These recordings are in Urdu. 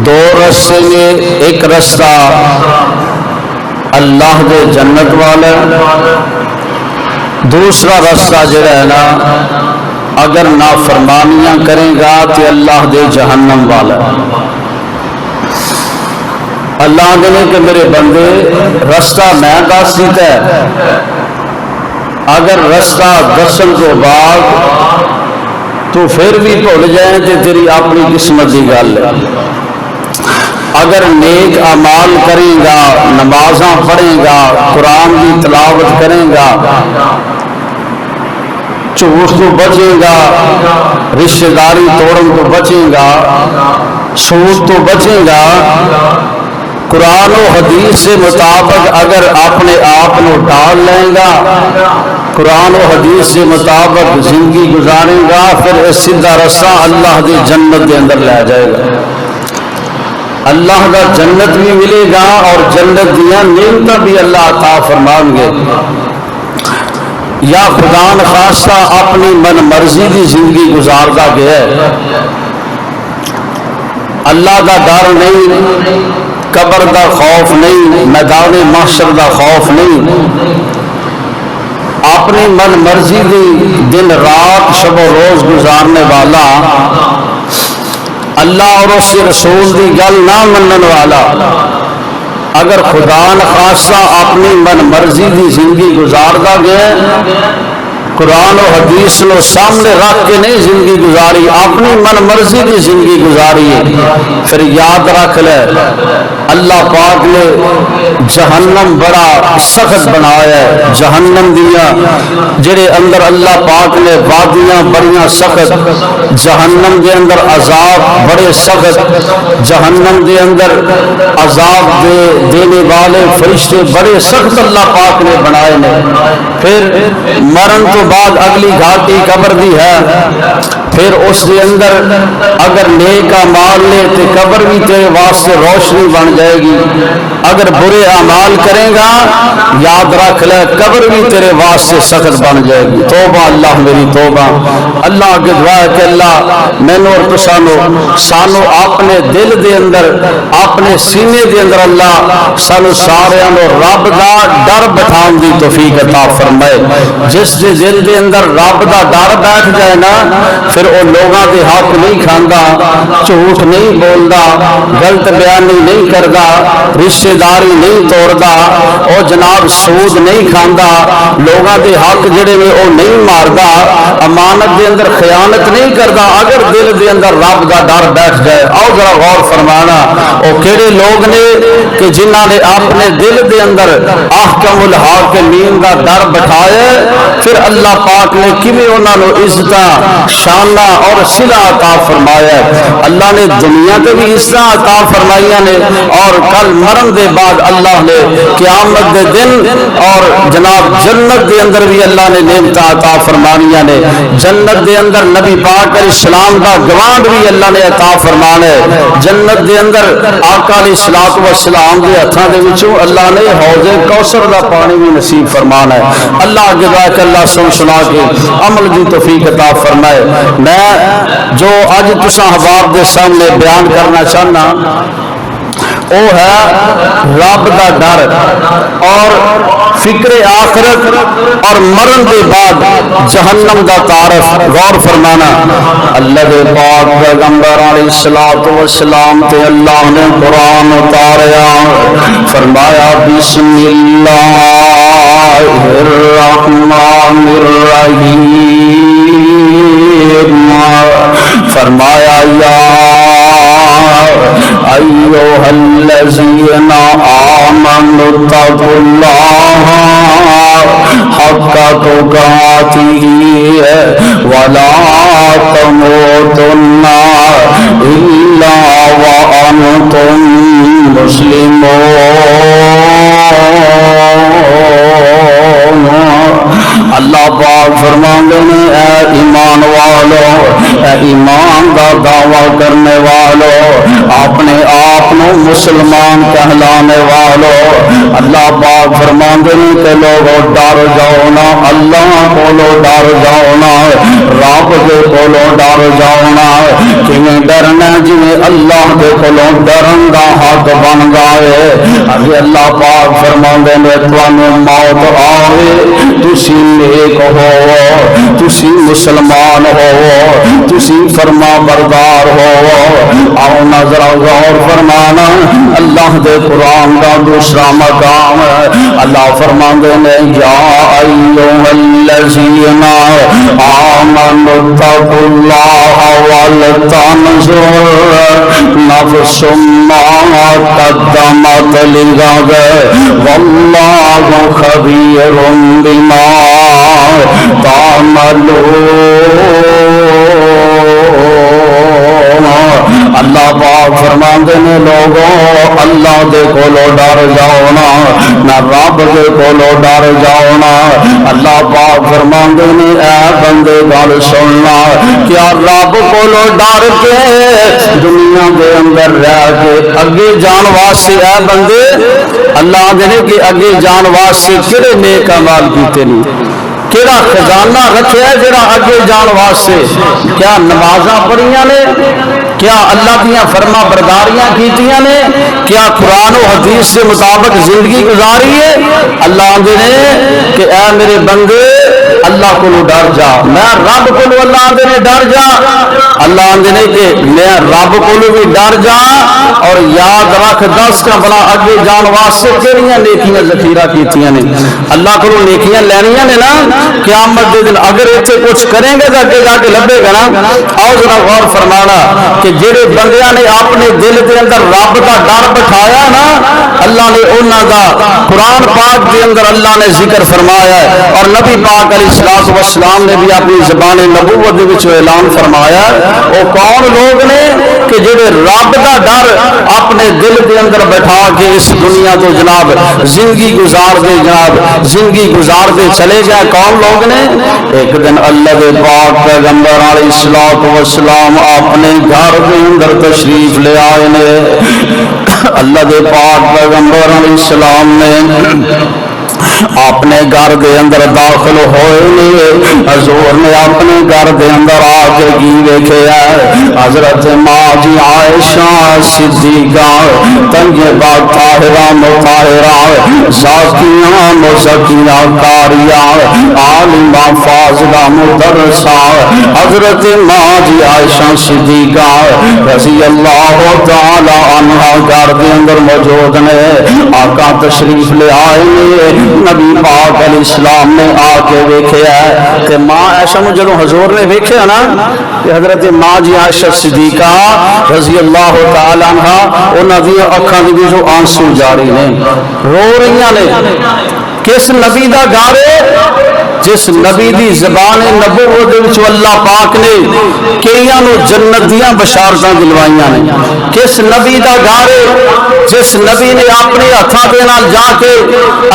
دو رستے نے، ایک رستہ اللہ دے جنت والا، دوسرا رستہ جڑا ہے نا اگر نافرمانیاں کرے گا تو اللہ دے جہنم والا۔ اللہ نے کہ میرے بندے رستہ میں دس دیتا ہے، اگر رستہ دسن تو بعد تو پھر بھی بھول جائیں تو تیری اپنی قسمت کی گل ہے۔ اگر نیک اعمال کرے گا، نمازاں پڑھے گا، قرآن کی تلاوت کرے گا، جھوٹ تو بچے گا، رشتہ داری توڑن تو بچے گا، سود تو بچے گا، قرآن و حدیث سے مطابق اگر اپنے آپ کو ڈال لیں گا، قرآن و حدیث سے مطابق زندگی گزارے گا، پھر اس سیدھا رستہ اللہ دی جنت کے اندر لے جائے گا۔ اللہ کا جنت بھی ملے گا اور جنت دیا نعمتیں بھی اللہ عطا فرمائیں گے۔ یا خدا نخواستہ اپنی من مرضی کی زندگی گزارتا گیا ہے، اللہ کا ڈر نہیں، قبر دا خوف نہیں، میدان محشر دا خوف نہیں، اپنی من مرضی دی دن رات شب و روز گزارنے والا، اللہ اور اس کے رسول دی گل نہ منن والا، اگر خدا نخواستہ اپنی من مرضی دی زندگی گزارتا گیا، قرآن و حدیث کو سامنے رکھ کے نہیں زندگی گزاری، اپنی من مرضی کی زندگی گزاری ہے، پھر یاد رکھ لے اللہ پاک نے جہنم بڑا سخت بنایا ہے۔ جہنم دیا جڑے اندر اللہ پاک نے وادیاں بڑیاں سخت، جہنم دے اندر عذاب بڑے سخت، جہنم دے اندر عذاب دینے والے فرشتے بڑے سخت اللہ پاک نے بنائے نے۔ پھر مرن تو بعد اگلی گھاٹی قبر دی ہے، پھر اس کے اندر اگر نیک اعمال لے تو قبر بھی تیرے واسطے روشنی بن جائے گی، اگر برے اعمال کرے گا یاد رکھ لے قبر بھی تیرے واسطے سخت بن جائے گی۔ توبہ اللہ میری توبہ۔ اللہ کے دعا ہے کہ اللہ مینوں اور سانو اپنے دل دے اندر، اپنے سینے دے اندر اللہ سانو سارے نو رب دا ڈر بٹھان دی توفیق عطا فرمائے۔ جس دے دل دے اندر رب دا ڈر بیٹھ جائے نا، پھر وہ لوگاں دے حق نہیں کھاندا، جھوٹ نہیں بولدا، غلط بیانی نہیں کردا، رشتہ داری نہیں توڑدا، او جناب سود نہیں کھاندا، لوگاں دے حق جڑے میں او نہیں ماردا، امانت دے اندر خیانت نہیں کردا۔ اگر دل دے اندر رب دا ڈر بیٹھ جائے، آؤ ذرا غور فرمانا او کیڑے لوگ نے کہ جنہاں نے اپنے دل دے اندر احکم الحاکمین دا ڈر بٹھایا، پھر اللہ پاک نے کیویں انہاں نو عزت، شان اور صلہ عطا فرمایا۔ اللہ نے دنیا تے بھی عزت عطا فرمائیاں نے، اور کل مرن دے بعد اللہ نے قیامت دے دن اور جناب جنت دے اندر بھی اللہ نے نعمت عطا فرمانیاں نے۔ جنت دے اندر نبی پاک علیہ السلام دا گوانڈ بھی اللہ نے عطا فرمانا ہے۔ جنت دے اندر آقا علیہ الصلوۃ والسلام دے ہتھاں دے وچوں اللہ نے حوض کوثر دا پانی بھی نصیب فرمانا ہے۔ اللہ اگے جا کے اللہ سنا کے عمل دی توفیق عطا فرمائے۔ میں جو اج تساں احباب دے سامنے بیان کرنا چاہنا وہ ہے رب دا ڈر اور فکر آخرت اور مرن دے بعد جہنم دا تعارف۔ غور فرمانا، اللہ دے پاک پیغمبر علیہ الصلوۃ والسلام تے اللہ نے قرآن اتاریا، فرمایا بسم اللہ الرحمن الرحیم، فرمایا یا ایھا الذین آمنوا اتقوا اللہ حق تقاتہ ولا تموتن الا وانتم مسلمون۔ اللہ پاک فرماندے نے اے ایمان والو، اے ایمان دا دعویٰ کرنے والو، اپنے آپ مسلمان کہلانے والوں، اللہ پاک فرماندے نے کہ لوگوں ڈر جاؤ نا، اللہ کولو ڈر جاؤ نا، رب دے کولو ڈر جاؤ نا۔ کیویں ڈرنا؟ جویں اللہ دے کولو ڈرن دا حق بندا ہے۔ ابھی اللہ پاک فرماندے نے تانوں موت آوے تسی نیک ہو، تسی مسلمان ہو، تسی فرما بردار ہو۔ آؤ نظر غور فرمانا اللہ دے قرآن کا دوسرا مقام ہے۔ اللہ فرماندے نے یا ایھا الذین آمنوا اتقوا اللہ ولتنظر نفس ما قدمت لغد واللہ خبیر بما تعملون۔ اللہ پاک فرماندے نے لوگوں اللہ دے کولو ڈر جاؤ نا، نہ رب دے کولو ڈر جاؤ نا۔ اللہ پاک فرماندے نے اے بندے گل سننا، کیا رب کولو ڈر کے دنیا دے اندر رہ کے اگے جان واسطے اے بندے اللہ دے نے کہ اگے جان واسطے کہڑے نیک اعمال کیتے نہیں، کیڑا خزانہ رکھیا ہے جڑا اگے جان واسطے؟ کیا نمازاں پڑھیاں نے؟ کیا اللہ دیاں فرما برداریاں کیتیاں نے؟ کیا قرآن و حدیث کے مطابق زندگی گزاری ہے؟ اللہ آندے نے کہ اے میرے بندے اللہ کو ڈر جا، میں رب کو اللہ آندے نے ڈر جا۔ اللہ آندے نے کہ میں رب کو بھی ڈر جا اور یاد رکھ دس کا بلا اگے جان واسطے کیڑیاں نیکیاں ذخیرہ کیتیاں نے۔ اللہ کو نیکیاں لینیاں نے نا قیامت دے دن، اگر ایتھے کچھ کریں گے تو اگے جا کے لبے گا نا۔ آؤ ذرا غور فرمانا کہ جڑے بندیاں نے اپنے دل دے اندر رب کا ڈر بٹھایا نا، اللہ نے انہاں دا قرآن پاک دے اندر اللہ نے ذکر فرمایا ہے، اور نبی پاک علیہ الصلوۃ والسلام نے بھی اپنی زبان نبوت دے وچ اعلان فرمایا وہ کون لوگ نے کہ جڑے رب کا ڈر اپنے دل دے اندر بٹھا کے اس دنیا تو جناب زندگی گزار دے، جناب زندگی گزار دے چلے جائے۔ کون لوگ نے؟ ایک دن اللہ دے پاک پیغمبر علیہ الصلوۃ والسلام اپنے گھر دے اندر تشریف لے آئے نے۔ اللہ دے پاک پیغمبر علیہ السلام نے اپنے گھر دے اندر داخل ہوئے، حضور نے اپنے گھر دے اندر آ کے کی ویکھیا؟ حضرت ماں جی عائشہ صدیقہ طیبہ طاہرہ مطہرہ زاکیہ مزکیہ قاریہ عالمہ فاضلہ مدرسہ حضرت ماں جی عائشہ صدیقہ رضی اللہ تعالی عنہا گھر دے اندر موجود نے۔ آقا تشریف لے آئے، نبی پاک علیہ السلام نے آ کے ویکھیا کہ ماں عائشہ نو جدوں حضور نے ویکھیا نا کہ حضرت ماں جی عائشہ صدیقہ رضی اللہ تعالی عنہا انہاں دی اکھاں دے وچوں آنسو جاری نے، رو رہیاں نے۔ کس نبی دا گھر ہے جس نبی دی زبان نبوت دے وچ اللہ پاک نے کئیاں نو جنت دیاں بشارتاں دلوائیاں نے؟ کس نبی دا گھر ہے جس نبی نے اپنے ہاتھاں دے نال جا کے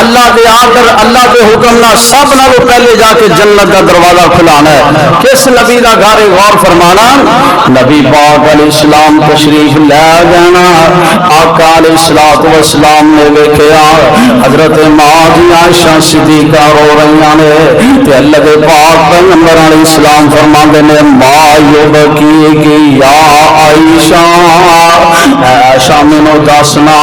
اللہ دے آرڈر اللہ دے حکم نال سب نالوں پہلے جا کے جنت دا دروازہ کھلانا ہے؟ کس نبی دا گھر ہے؟ غور فرمانا۔ نبی پاک علیہ السلام تشریف لے جانا، آقا علیہ الصلوۃ والسلام نے ویکھیا حضرت ماں جی عائشہ صدیقہ رو رہیاں نے تے اللہ دے پاک پیغمبر علیہ السلام فرماندے نے ما یبکی یا عائشہ، عائشہ مینوں دسنا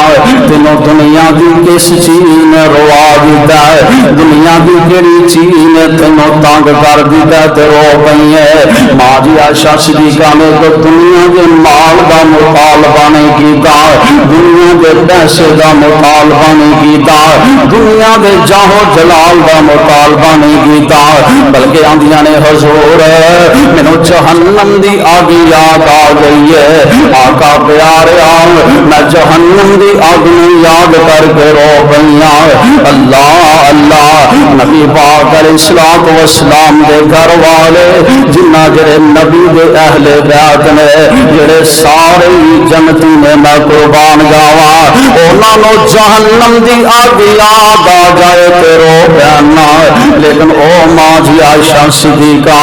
تینوں دنیا دی کس چیز نے روا دیتا ہے، دنیا دی کیڑی چیز نے تینوں تنگ کر دیتا تے رو پئی ہے؟ ماں جی عائشہ صدیقہ نے تو دنیا دے مال دا مطالبہ نہیں کیتا، دنیا دے پیسے دا مطالبہ نہیں کیتا، دنیا دے جاہو جلال دا مطالبہ نہیں کیتا، بلکہ آندیاں نے حضور مینوں جہنم دی آگ یاد آ گئی ہے، آقا پیارے میں جہنم دی آگ یاد کر کے رو پئیاں۔ اللہ اللہ نبی پاک علیہ الصلوۃ والسلام دے گھر والے جنہ جڑے نبی دے اہل بیت نے جڑے سارے جنتی نے میں قربان جاواں، انہاں نو جہنم دی آگ یاد آ جائے تے رو پیانا، لیکن او ماں جی عائشہ صدیقہ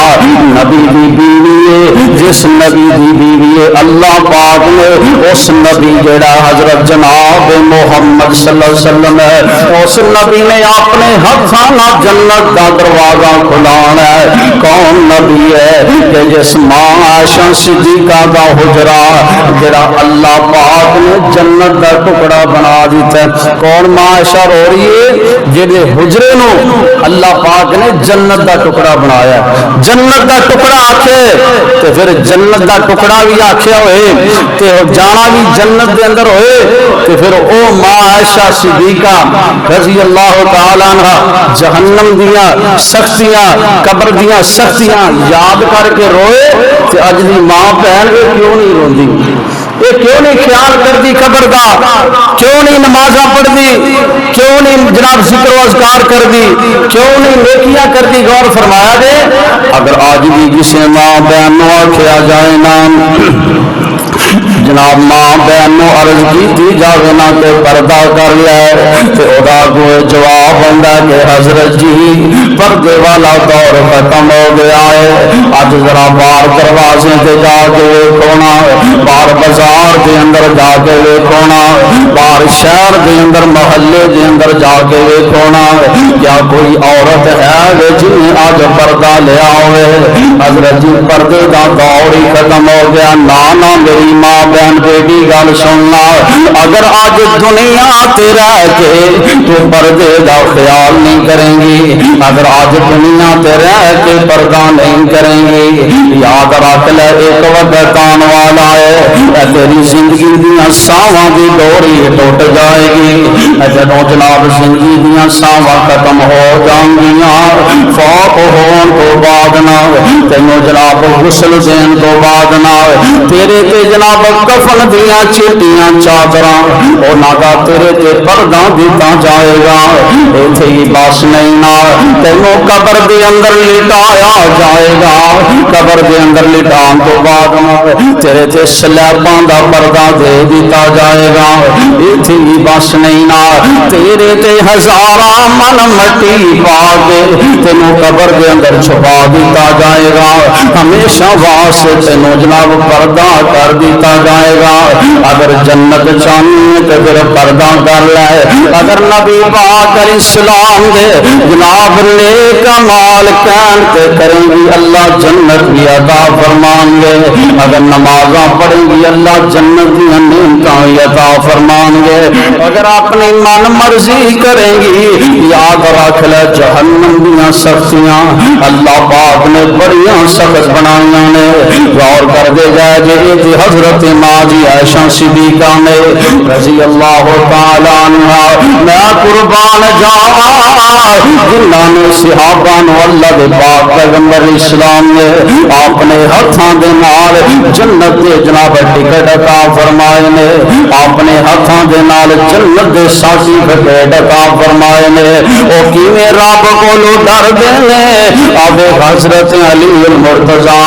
نبی دی بیوی ہے جس نبی دی بیوی ہے اللہ پاک نے اس نبی جڑا حضرت جناب محمد صلی اللہ علیہ وسلم ہے اس نبی نے اپنے ہاتھوں نال جنت دا دروازہ کھلانا ہے کون نبی ہے کہ جس ماں عائشہ صدیقہ دا حجرہ جڑا اللہ پاک نے جنت دا ٹکڑا بنا دیتا ہے کون ماں عائشہ رو رہی ہے جڑے حجرے نو اللہ پاک نے جنت دا ٹکڑا بنایا جنت دا ٹکڑا آکھے تے پھر جنت دا ٹکڑا بھی آکھیا ہوئے تے جانا بھی جنت دے اندر ہوئے تے پھر او ماں عائشہ صدیقہ رضی اللہ تعالی عنہ جہنم دیاں سختیاں قبر دیاں سختیاں یاد کر کے روئے تے اج دی ماں بہن وے کیوں نہیں روندی یہ کیوں نہیں خیال کرتی قبر دا کیوں نہیں نمازاں پڑھتی کیوں نہیں جناب ذکر و اذکار کرتی کیوں نہیں نیکیاں کرتی غور فرمایا دے اگر آج بھی کسی ماں بہن نو آکھیا جائے نا جناب ماں بہن نو عرض کی جاوے نا کہ پردہ کر لے تے ادا کوئی جواب ہوندا کہ حضرت جی پردے والا دور ختم ہو گیا ہے اج ذرا باہر دروازے تے جا کے ویکھونا باہر بازار دے اندر جا کے ویکھونا باہر شہر دے اندر محلے دے اندر جا کے ویکھونا کیا کوئی عورت ہے جن اج پردہ لیا ہوئے حضرت جی پردے دا دور ہی ختم ہو گیا نا میری ماں بہن بیٹی گل سننا اگر آج دنیا تے رہ کے تو پردے دا خیال نہیں کریں گی اگر آج دنیا تے رہ کے پردہ نہیں کریں گی یاد رکھ لے ایک وقت آن والا ہے تیری زندگی دیاں ساواں دی ڈوری ٹوٹ جائے گی جدوں جناب زندگی دیاں ساواں ختم ہو جان گیاں فوت ہون تو بعد نہ تینوں جناب غسل دین تو بعد نہ تیرے تے جناب کفن دیاں چٹیاں چادراں انہاں دا تیرے تے پردہ دتا جائے گا ایتھے ہی بس نہیں نا تینوں قبر دے اندر لٹایا جائے گا قبر دے اندر لٹان تو بعد تیرے تے سلیباں دا پردہ دے دتا جائے گا ایتھے ہی بس نہیں نا تیرے تے ہزاراں من مٹی پا کے تینوں قبر دے اندر چھپا دتا جائے گا ہمیشہ واسطے تینوں جناب پردہ کر دیتا جائے گا اگر جنت چاہیے تو پھر پردہ کر لے اگر نبی پاک اسلام دے جناب نیک مال کہتے کریں گی اللہ جنت بھی عطا فرمان گے اگر نمازاں پڑھیں گی اللہ جنت بھی نعمتاں عطا فرمان گے اگر اپنی من مرضی کریں گی یاد رکھ لے جہنم دیاں سختیاں اللہ پاک نے بڑیاں سخت بنائیاں نے غور کر دے جائے جی حضرت ماں جی عائشہ صدیقہ نے رضی اللہ تعالی عنہ میں قربان جاواں جنہاں نے صحابہ نو اللہ دے پاک پیغمبر اسلام نے اپنے ہاتھاں دے نال جنت دے جناب ٹکٹ عطا فرمائے نے اپنے ہاتھاں دے نال جنت دے سرٹیفکیٹ عطا فرمائے نے او کیویں رب کولوں ڈردے نے آوے حضرت علی المرتضی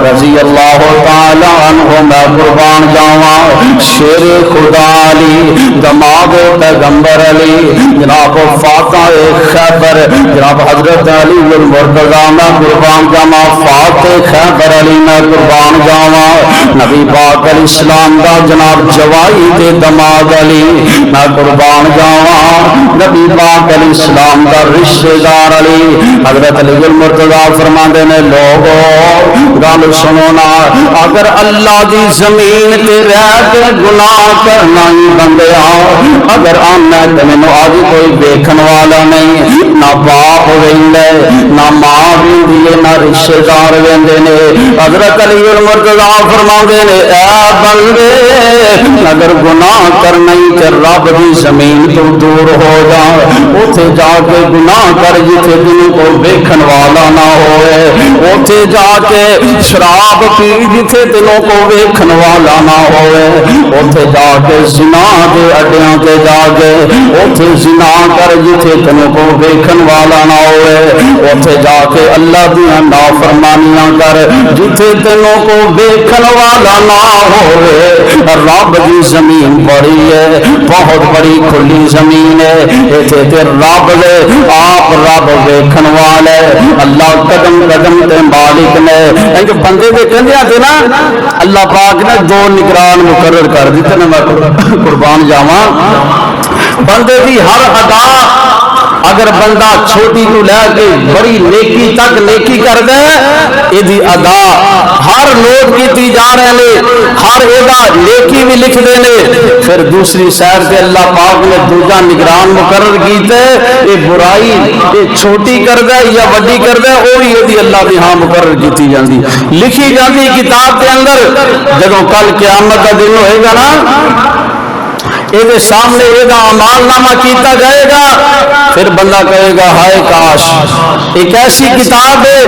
رضی اللہ تعالی عنہ میں قربان جاواں شیر خدا علی دماغ پیغمبر علی جناب فاتح خیبر جناب حضرت علی المرتضی میں قربان جاواں فاتح خیبر علی میں قربان جاواں نبی پاک علیہ السلام دا جناب جوائی تے دماغ علی میں قربان جاواں نبی پاک علیہ السلام دا رشتہ دار علی حضرت علی المرتضی فرماندے نے لوگو گل سنو نا اگر اللہ دی زمین تے رہ کے گناہ کرنا ہی بندیا اگر آنا تے مینوں آج کوئی دیکھن والا نہیں نہ باپ ویندے نہ ماں ویندی نہ رشتہ دار ویندے نے حضرت علی المرتضی فرماندے نے اے بندے اگر گناہ کرنا ہی تے رب دی زمین تو دور ہو جا اوتھے جا کے گناہ کر جتھے تینوں کوئی دیکھن والا نہ ہوئے اوتھے جا کے شراب پی جتھے تینوں کو ویکھن والا نہ ہوئے اوتھے جا کے زنا دے اڈیاں تے جا کے اوتھے زنا کر جتھے تینوں کو ویکھن والا نہ ہوئے، اوتھے جا کے اللہ دیاں نافرمانیاں کر جتھے تینوں کو ویکھن والا نہ ہوئے۔ رب دی زمین بڑی ہے، بہت بڑی کھلی زمین ہے، ایتھے تے رب دے آپ رب ویکھن والے اللہ قدم قدم تے مالک نے۔ جو بندے دے کہندیاں تے نا اللہ پاک نے دو نگران مقرر کر دیتے نے، میں قربان جاواں۔ بندے دی ہر ادا اگر بندہ چھوٹی تو لے کے بڑی نیکی تک نیکی کر دے، ایدی ادا ہر نوٹ کیتی جا رہے نے، ہر ایدا نیکی بھی لکھ دے نے۔ پھر دوسری سائر سے اللہ پاک نے دوجا نگران مقرر کیتے، یہ برائی یہ چھوٹی کر دے یا وڈی کر دے، وہ بھی ایدی اللہ دی ہاں مقرر کیتی جاندی، لکھی جاندی کتاب کے اندر۔ جدوں کل قیامت کا دن ہوئے گا نا، یہ سامنے یہ اعمال نامہ کیتا جائے گا، پھر بندہ کہے گا ہائے کاش ایک ایسی کتاب ہے،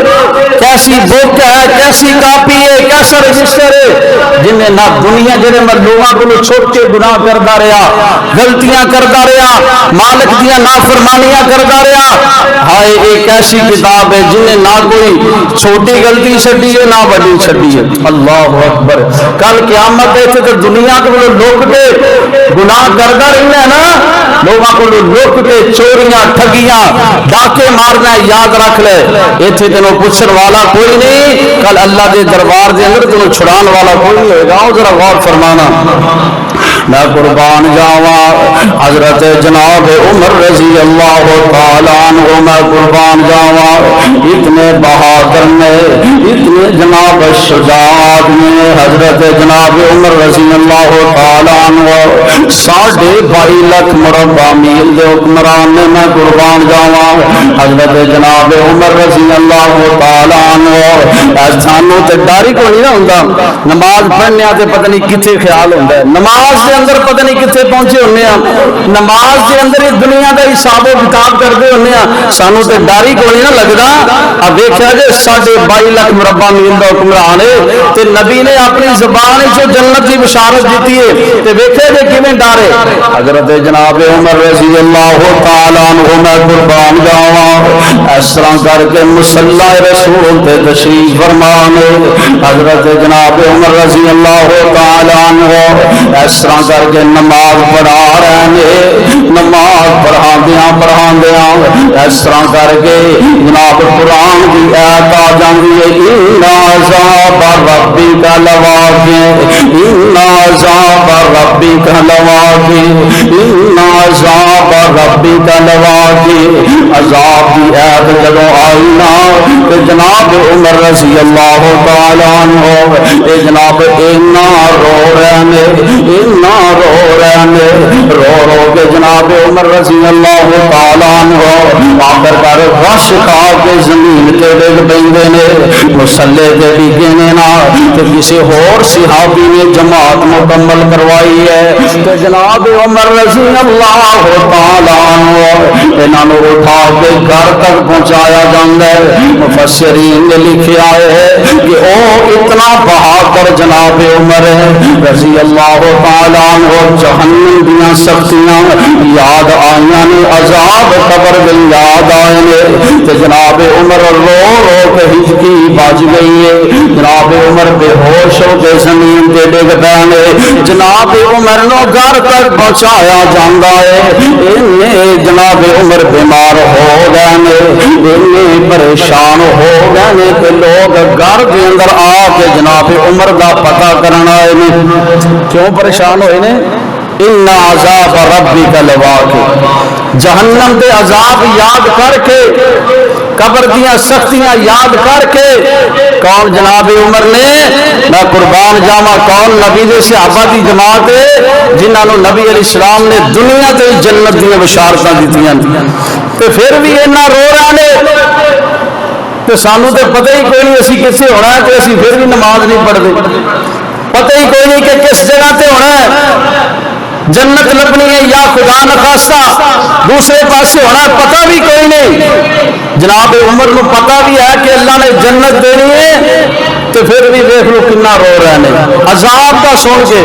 کیسی بک ہے، کیسی کاپی ہے، کیسا رجسٹر ہے جن نے نہ دنیا جڑے میں لوگوں کو چھوٹے گناہ کرتا رہا، غلطیاں کرتا رہا، مالک دیا نافرمانیاں کرتا رہا، ہائے ایک ایسی کتاب ہے جن نے نہ کوئی چھوٹی غلطی چھڈی ہے نہ بڑی چھڈی ہے۔ اللہ اکبر۔ کل قیامت ہے تو دنیا کو لوگ کے گناہ کرتا رہنا ہے نا، لوگوں کو لوک کے چوریاں ٹھگیاں ڈاکے مارنا، یاد رکھ لے ایتھے تینوں پوچھن والا کوئی نہیں، کل اللہ دے دربار دے اندر تینوں چھڑان والا کوئی نہیں ہوئے گا۔ آؤ ذرا غور فرمانا۔ میں قربان جاواں حضرت جناب عمر رضی اللہ تعالیٰ عنہ، میں قربان جاواں اتنے بہادر نے، اتنے جناب شجاعت میں حضرت جناب عمر رضی اللہ تعالیٰ عنہ 22.5 لاکھ مربع میل دے حکمران نے۔ میں قربان جاواں حضرت جناب عمر رضی اللہ تعالیٰ عنہ سانوں تے ڈاری کو نہیں ہوندا، نماز پڑھنے تے پتہ نہیں کتنے خیال ہوندا ہے، نماز دے اندر پتہ نہیں کتنے پہنچے ہونے ہیں، نماز دے اندر اس دنیا کا حساب و کتاب کرتے ہونے ہیں، سانوں تے ڈاری کو نہیں نہ لگدا۔ اب دیکھا جے 22.5 لاکھ مربع میل دا حکمران ہے تے نبی نے اپنی زبان سے جنت کی بشارت دیتی ہے تے ویکھے جے کیویں ڈارے حضرت جناب عمر رضی اللہ تعالیٰ عنہ۔ میں قربان جاواں اس طرح کر کے مصلی رسول تے تشریف فرمانے حضرت جناب عمر رضی اللہ تعالیٰ عنہ اس طرح کر کے نماز پڑھا رہے ہیں، نماز پڑھاندیاں اس طرح کر کے جناب قرآن کی آیت آ جاندی ہے، ان عذاب ربک لواقع، ان عذاب ربک لواقع، ان عذاب ربک لواقع۔ عذاب کی آیت جدوں آئی نا کہ جناب عمر رضی اللہ تعالیٰ عنہ اے جناب اینا رو رہے نے، اینا رو رہے نے، رو رو کے جناب عمر رضی اللہ تعالیٰ عنہ آخر کر رش کھا کے زمین تے ڈگ پیندے نے، مصلے تے ڈگے نے نا تے کسی اور صحابی نے جماعت مکمل کروائی ہے کہ جناب عمر رضی اللہ تعالیٰ عنہ انہاں نوں اٹھا کے گھر تک پہنچایا جاندا ہے۔ مفسرین نے لکھیا ہے کہ او اتنا بہادر جناب عمر رضی اللہ تعالیٰ عنہ جہنم دیاں سختیاں یاد آئیاں نے، عذاب قبر دل یاد آئے نے تے جناب عمر رو رو کے ہچکی بج گئی ہے، جناب عمر بے ہوش ہو کے زمین تے ڈگ پے نے، جناب عمر نو گھر تک پہنچایا جاندا ہے۔ جناب عمر بیمار ہو گئے نے، پریشان ہو گئے نے کہ لوگ گھر کے اندر آ کے جناب عمر دا پتہ کرنا آئے نے۔ کیوں پریشان ہوئے نے؟ ان عذاب ربک لواقع، جہنم دے عذاب یاد کر کے، قبر دیاں سختیاں یاد کر کے کون جناب عمر نے، میں قربان جاواں کون نبی دے صحابہ دی جماعت ہے جنہاں نوں نبی علیہ السلام نے دنیا تے جنت دیاں بشارتاں دتیاں تے پھر بھی اینا رو رہے نے تے سانوں تے پتہ ہی کوئی نہیں اسی کتھے ہونا ہے تے اسی پھر بھی نماز نہیں پڑھدے، پتہ ہی کوئی نہیں کہ کس جگہ تے ہونا ہے، جنت لبنی ہے یا خدا نخواستہ دوسرے پاسے ہونا ہے، پتہ بھی کوئی نہیں۔ جناب عمر نو پتہ بھی ہے کہ اللہ نے جنت دینی ہے تو پھر بھی دیکھ لو کنا رو رہے ہیں عذاب کا سن کے۔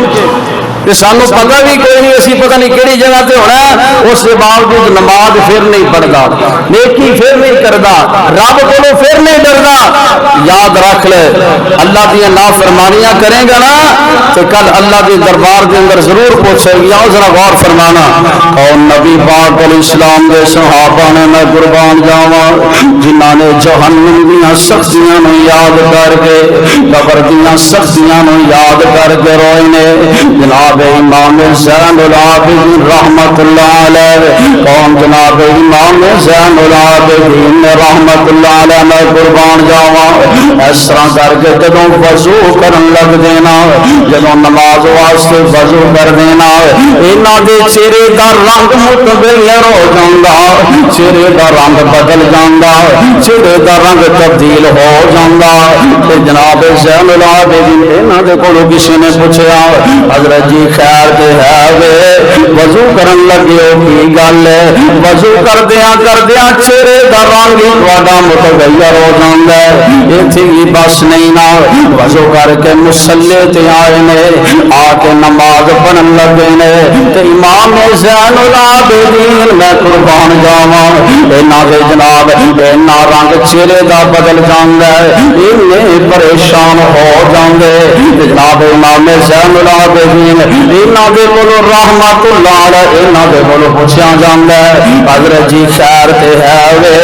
سانو پتا بھی کوئی نہیں، اسی پتہ نہیں کہڑی جگہ تے ہونا ہے، اس کے باوجود نماز پھر نہیں پڑھتا، نیکی پھر نہیں کرتا، رب کو پھر نہیں ڈردا۔ یاد رکھ لے اللہ دی نافرمانیاں کرے گا نا تو کل اللہ کے دربار کے اندر ضرور پوچھے گا۔ ذرا غور فرمانا، اور نبی پاک علیہ السلام کے صحابہ نے میں قربان جاواں جنہاں نے جہنم دیاں سختیاں نو یاد کر کے، قبر دیاں سختیاں نو یاد کر کے روئے نے۔ جناب امام زین العابدین رحمت اللہ علیہ، کون جناب امام زین العابدین رحمت اللہ علیہ، میں قربان جاواں اس طرح کر کے جدوں وضو کرن لگ دینا، جدوں نماز واسطے وضو کر دینا، انہاں دے چہرے دا رنگ متغیر ہو جاندا، چہرے دا رنگ بدل جاندا، چہرے دا رنگ تبدیل ہو جاندا۔ تے جناب زین العابدین انہاں دے کولوں کسی نے پوچھا حضرت جی خیر تے ہے وے وضو کرن لگے ہو کی گل ہے؟ وضو کردیاں چہرے دا رنگ ہی تہاڈا متغیر ہو جاندا ہے۔ ایتھے ہی بس نہیں نا، وضو کر کے مصلی تے آئے نے، آ کے نماز پڑھن لگے نے، تے امام زین العابدین میں قربان جاواں انہاں دے جناب انہاں رنگ چہرے دا بدل جاندا ہے، انہیں پریشان ہو جاندے۔ جناب امام زین العابدین انہاں دے کولوں رحمت اللہ علیہ انہاں دے کولوں پوچھیا جاندا ہے حضرت جی خیر تے ہے وے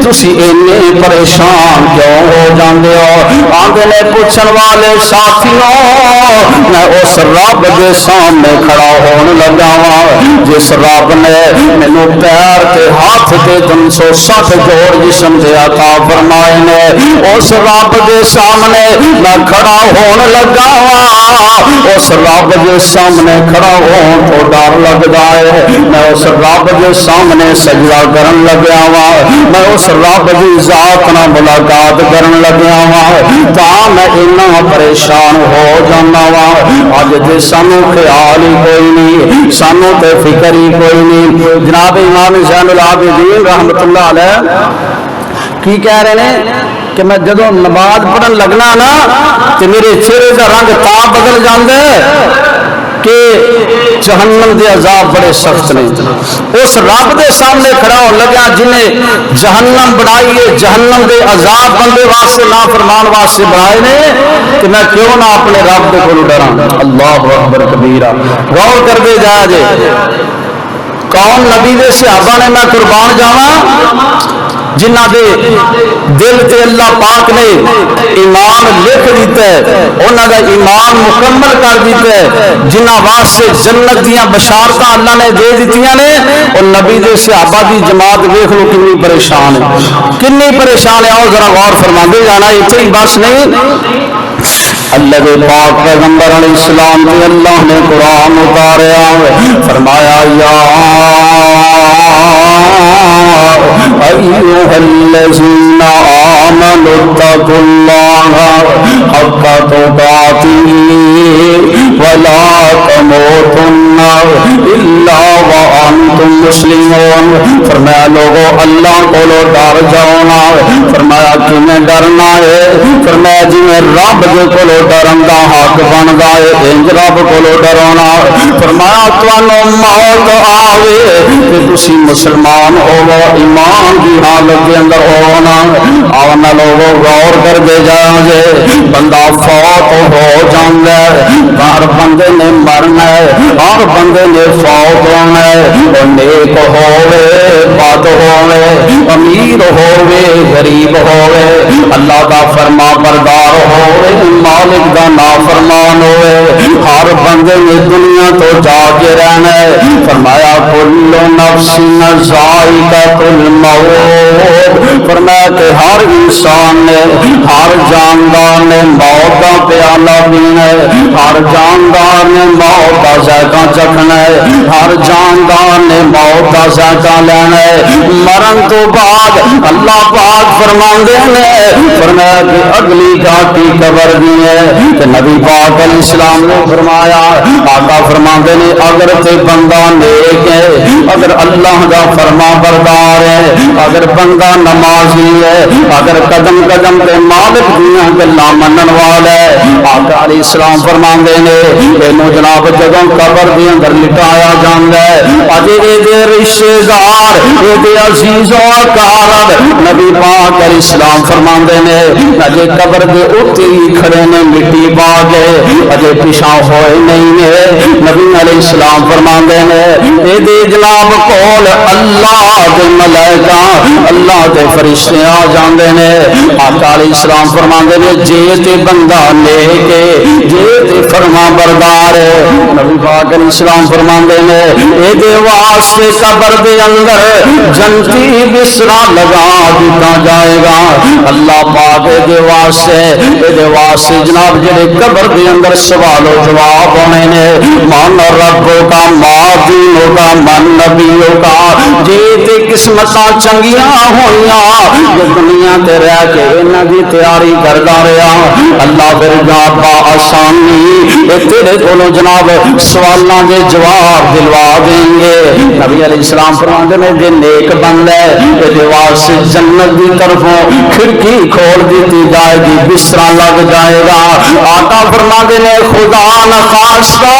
تسی اینے پریشان کیوں ہو جاندے ہو؟ آندے نے پوچھن والے ساتھیوں میں اس رب دے سامنے کھڑا ہون لگا وا جس رب نے مینوں پیر تے ہاتھ تے 360 جوڑ جسم دے عطا فرمائے نے، اس رب دے سامنے میں کھڑا ہون لگا وا، اس رب دے سامنے کھڑا ہون تو ڈر لگدا ہے، میں اس رب دے سامنے سجدہ کرن لگا وا، میں اس رب دی ذات نال ملاقات کرن لگا وا، تاں میں اتنا پریشان ہو جانا وا۔ اج تے سانو خیال ہی کوئی نہیں، سانو تے فکر ہی کوئی نہیں۔ جناب امام زین العابدین رحمت اللہ علیہ کی کہہ رہے ہیں کہ میں جدوں نماز پڑھن لگنا نا تے میرے چہرے دا رنگ تا بدل جاندا ہے کہ جہنم دے عذاب بڑے سخت نے۔ اس رب دے سامنے کھڑا ہو لگا جنہیں جہنم بنائی ہے، جہنم دے عذاب بندے واسطے نافرمان واسطے بنائے نے، کہ میں کیوں نہ اپنے رب دے کولوں ڈراں۔ اللہ اکبر کبیرہ، غور کر دے جا جے کون نبی دے صحابہ نے میں قربان جاواں جنہ دے دل تے اللہ پاک نے ایمان لکھ دیتا ہے، انہاں دا ایمان مکمل کر دیتا ہے، جنہ واسطے جنت دیاں بشارتاں اللہ نے دے دیتیاں نے، اور نبی دے صحابہ دی جماعت دیکھ لو کنی پریشان ہے، کنی پریشان ہے۔ اور ذرا غور فرماندے جانا، اتنے ہی بس نہیں، اللہ کے پاک پیغمبر علیہ السلام تے اللہ نے قرآن اتاریا، فرمایا یا ایھا الذین آمنوا اتقوا اللہ حق تقاتہ ولا تموتن الا وانتم مسلمون۔ فرمایا لوگو اللہ کو ڈر جاؤ، فرمایا کیویں ڈرنا ہے؟ فرمایا جویں رب دے کولو ڈرن دا حق بندا ہے انج رب کولو ڈرونا۔ فرمایا تانوں موت آوے تے تسی مسلمان ہوو، ایمان دی حالت دے اندر ہونا۔ آونا لوگو غور کر دے جا جے بندہ فوت ہو جاندا ہے، ہر بندے نے مرنا ہے، ہر بندے نے فوت ہونا ہے، او نیک ہووے بد ہووے، امیر ہووے غریب ہووے، اللہ دا فرما بردار ہووے مالک دا نافرمان ہوئے، ہر بندے نے دنیا تو جا کے رہنا ہے۔ فرمایا کل نفس ذائقۃ الموت، فرمایا کہ ہر انسان نے، ہر جاندار نے موت کا پیالہ پینا ہے، ہر جاندار نے موت کا ذائقہ چکھنا ہے، ہر جاندار نے موت موت کا ذائقہ لینا ہے مرن تو بعد اللہ پاک فرماندے نے فرمایا کہ اگلی گھاٹی قبر دی ہے کہ نبی پاک علیہ السلام نے فرمایا آقا فرماندے نے اگر تے بندہ نیک ہے اگر اللہ کا فرما بردار ہے اگر بندہ نمازی ہے اگر قدم قدم تے مالک دیاں گلاں منن والا ہے آقا علیہ السلام فرماندے نے اینو جناب جدوں قبر دے اندر لٹایا جاندا ہے اجے دے رشتہ دار دے عزیز و اقارب نبی پاک علیہ السلام فرماندے نے اجے قبر دے اوتے ہی کھڑے نے مٹی پا کے اجے پیشاں ہوئے نہیں ہے نبی علیہ السلام فرماندے نے اے دے جناب کول اللہ دے ملائکہ اللہ دے فرشتے آ جاندے نے آقا علیہ السلام فرماندے نے جے تے بندہ نیک ہے جے تے فرما بردار ہے نبی پاک علیہ السلام فرماندے نے اے دے واسطے قبر دے اندر جنتی بسرا لگا دیتا جائے گا اللہ پاک دے واسطے جناب جڑے قبر دے اندر سوال و جواب ہونے نے من ربوں کا ما دینوں کا من نبیوں کا جے تے قسمتاں چنگیاں ہویاں جو دنیا تے رہ کے انہاں دی تیاری کردا رہیا اللہ پھر جناب آسانی تیرے کولوں جناب سوالاں دے جواب دلوا دیں گے نبی علیہ السلام فرماندے نے جے نیک بندہ ہے تے واسطے جنت دی طرفوں کھڑکی کھول دیتی جائے گی بستر لگ جائے گا آقا فرماندے نے خدا نخواستہ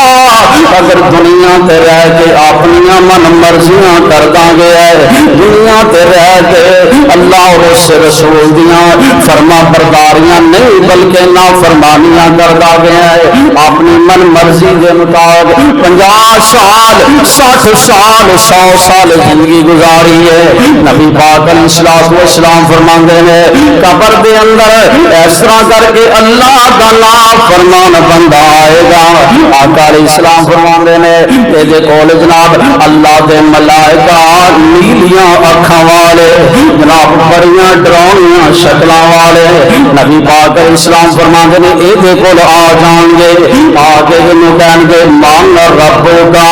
اگر دنیا تے رہ کے اپنی من مرضیاں کردا گیا ہے دنیا تے رہ کے اللہ اور اس رسول دیاں فرما برداریاں نہیں بلکہ نافرمانیاں کردا گیا ہے اپنی من مرضی دے مطابق 50 سال 60 سال 100 سال زندگی گزاری ہے نبی پاک علیہ السلام فرماندے نے قبر دے اندر اس طرح کر کے اللہ کا نام فرمان بندہ آئے گا آقا علیہ السلام فرماندے نے دے کول جناب اللہ دے ملائکہ نیلیاں اکھاں والے جناب بڑیاں ڈراؤنیاں شکلاں والے نبی پاک علیہ السلام فرماندے نے اے دے کول آ جان گے آگے انہوں کہیں گے من ربوں کا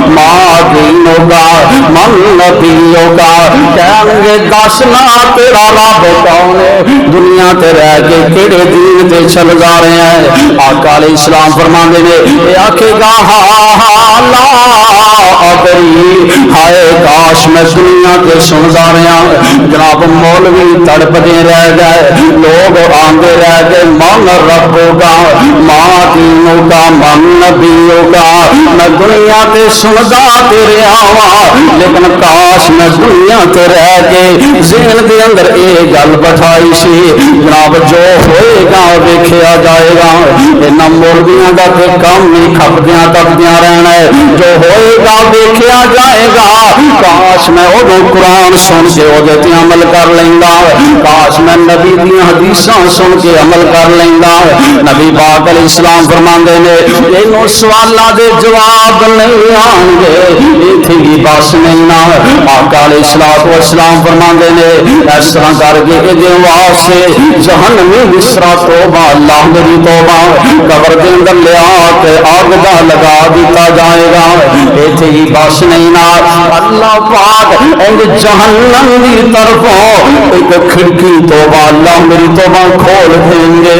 ما دینوں کا من نبیوں کا کہیں گے دسنا تیرا رب کون ہے دنیا تے رہ کے کیڑے دین تے چل جا رہے ہیں آقا علیہ السلام فرماندے نے اے آکھے گا لا ادری ہائے کاش میں دنیا تے سن جا رہا جناب مولوی تڑپتے رہ گئے لوگ آندے رہ گئے من ربوں کا ما دینوں کا من نبیوں کا میں دنیا تے سندا تیرے آواں لیکن کاش میں دنیا تے رہ کے ذہن دے اندر اے گل بٹھائی سی جناب جو ہوئے گا دیکھیا جائے گا انہاں مولویاں دا تے کام نہیں کھپدیاں تپدیاں رہنا ہے جو ہوئے گا دیکھیا جائے گا کاش میں او قرآن سن کے او تے عمل کر لیندا کاش میں نبی دی حدیثاں سن کے عمل کر لیندا نبی پاک علیہ السلام فرماندے نے اینو سوالاں دے جواب نہیں آن گے ایتھے ہی بس نہیں نا آقا علیہ السلام فرماندے نے اس طرح کر کے دے واسطے جہنمی بسرا توبہ اللہ دی توبہ قبر دے اندر لیا کے آگ دا لگا دیتا جائے گا ایتھے ہی بس نہیں نا اللہ پاک ان جہنم دی طرفوں ایک کھڑکی توبہ اللہ میری توبہ کھول دیں گے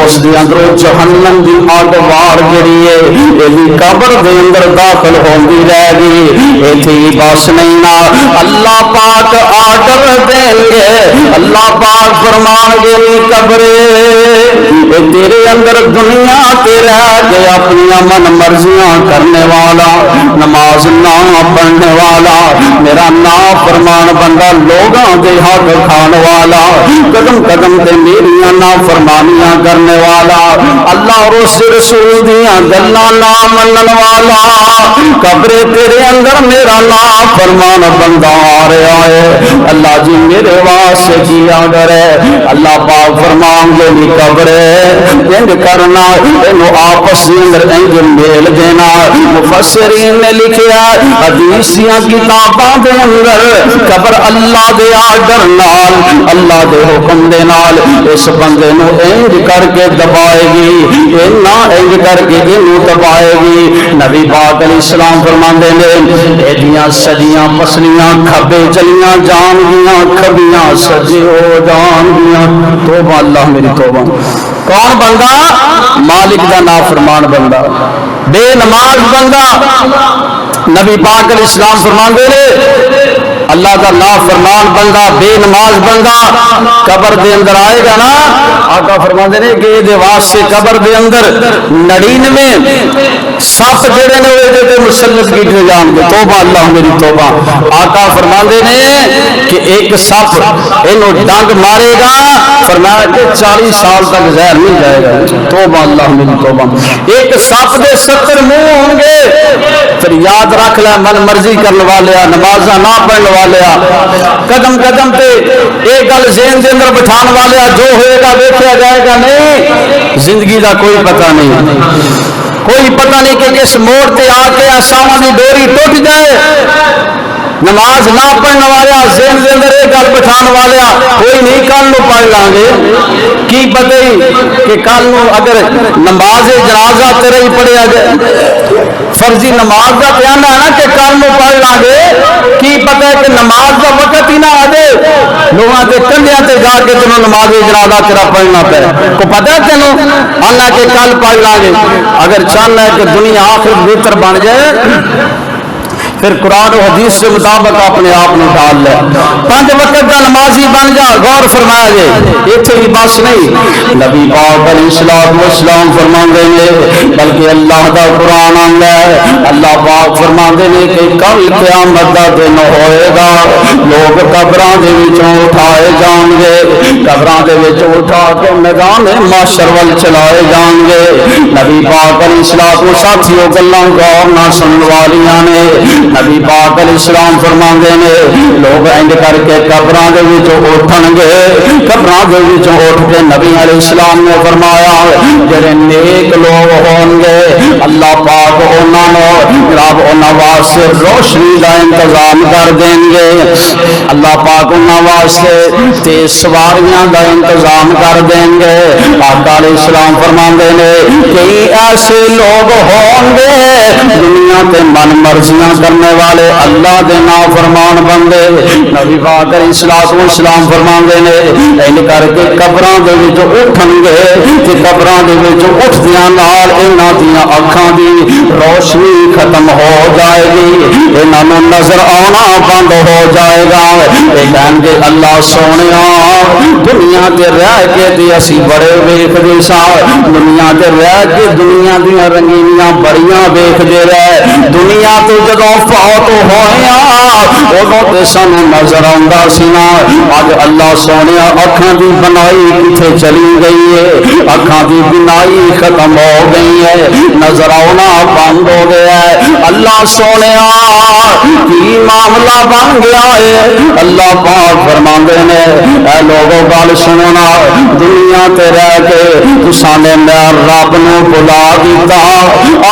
اس دے اندر جہنم دی آگ وار جڑی ہے یہ قبر دے اندر داخل ہوندی رہ گئی ایتھے ہی بس نہیں نا اللہ پاک آرڈر دیں گے اللہ پاک فرمان گے قبرے تیرے اندر دنیا تے رہ کے اپنی من مرضیاں کرنے والا نماز نہ پڑھنے والا میرا نافرمان بندہ لوگاں دے حق کھان والا قدم قدم تے میریاں نافرمانیاں کرنے والا اللہ اور اس رسول دیاں گلاں نہ منن والا قبرے تیرے اندر میرا نافرمان بندہ آ رہا ہے اللہ جی میرے واسطے کی آڈر ہے اللہ پاک فرمان گے بھی قبرے انج کرنا انہوں آپس اندر انج میل دینا مفسرین نے لکھیا حدیثیاں کتاباں دے اندر قبر اللہ دے آڈر نال اللہ دے حکم دے نال اس بندے نو انج کر کے دبائے گی انج کر کے انہوں دبائے گی نبی پاک علیہ السلام فرماندے نے چلیاں سجیاں پسلیاں کھبے چلیاں جان گیاں کھبیاں سجے ہو جان گیاں توبہ اللہ میری توبہ کون بندہ مالک دا نافرمان بندہ بے نماز بندہ نبی پاک علیہ السلام فرماندے نے اللہ کا نافرمان بندہ بے نماز بندہ قبر دے اندر آئے گا نا آقا فرماندے نے کہ دے واسطے قبر دے اندر 99 سپ جڑے نے وہ تے مسلط کیتے جان گے توبہ اللہ میری توبہ آقا فرماندے نے کہ ایک سپ اینو ڈنگ مارے گا فرمایا کہ 40 سال تک زہر نہیں جائے گا توبہ اللہ میری توبہ ایک سپ دے 70 منہ ہوں گے پھر یاد رکھ لے من مرضی کرنے والے نمازاں نہ پڑھنے والے قدم قدم تے ایک گل ذہن دے اندر بٹھان والے جو ہوئے گا دیکھا جائے گا نہیں زندگی دا کوئی پتہ نہیں کوئی پتہ نہیں کہ کس موڑ تے آ کے آسمان دی ڈوری ٹوٹ جائے نماز نہ پڑھنے والے ذہن دے اندر ایک گل بٹھان والے کوئی نہیں کل نو پڑھ لیں گے کی پتہ کہ کل نو اگر نماز جنازہ تیرے ہی پڑھیا جائے فرضی نماز کا دھیان ہے نا کہ کل نو پڑھ لیں گے کی پتہ ہے کہ نماز کا وقت ہی نہ آ جائے لوگوں کے کندھیاں تے جا کے تینوں نماز جنازہ تیرا پڑھنا پے کو پتہ ہے تینوں اللہ کے کل پڑھ لیں گے اگر چاہنا ہے کہ دنیا آخرت بہتر بن جائے پھر قرآن و حدیث کے مطابق اپنے آپ میں ڈال لے 5 وقت کا نمازی بن جا غور فرمایا گئے اتنے ہی بس نہیں نبی پاک علیہ السلام فرماندے نے بلکہ اللہ دا قرآن آندا ہے اللہ پاک فرماندے نے کہ کل قیامت دا دن ہوئے گا لوگ قبراں دے وچوں اٹھائے جان گے قبراں دے وچوں اٹھا کے میدان محشر ول چلائے جان گے نبی پاک علیہ السلام ساتھیوں گلاں غور نہ سنن والیاں نے نبی پاک علیہ السلام فرماندے نے لوگ انج کر کے قبراں دے وچوں اٹھن گے قبراں دے وچوں اٹھ کے نبی علیہ السلام نے فرمایا جڑے نیک لوگ ہون گے اللہ پاک انہاں نوں رب انہاں واسطے روشنی دا انتظام کر دیں گے اللہ پاک انہاں واسطے تے سواریاں دا انتظام کر دیں گے آقا علیہ السلام فرماندے نے کئی ایسے لوگ ہون گے دنیا تے من مرضیاں کرنے والے اللہ دے نافرمان بندے نبی پاک علیہ السلام فرماندے نے این کر کے قبراں دے وچ اٹھن گے تے قبراں دے وچ اٹھدیاں نال انہاں دیاں اکھاں دی روشنی ختم ہو جائے گی انہاں نوں نظر آنا بند ہو جائے گا اے کہن گے اللہ سونیا دنیا تے رہ کے تے اسی بڑے ویکھدے سا دنیا تے رہ کے دنیا دیاں رنگینیاں بڑیاں ویکھدے رہے دنیا تو جدوں فوت ہویا ادوں تے سانوں نظر آندا سی نا اج اللہ سونیا اکھاں دی بنائی کتے چلی گئی ہے اکھاں دی بنائی ختم ہو گئی ہے نظر آنا بند ہو گیا ہے اللہ سونیا کی معاملہ بن گیا ہے اللہ پاک فرماندے نے اے لوگوں گل سننا دنیا تے رہ کے تساں نے میں رب نو بلا دیتا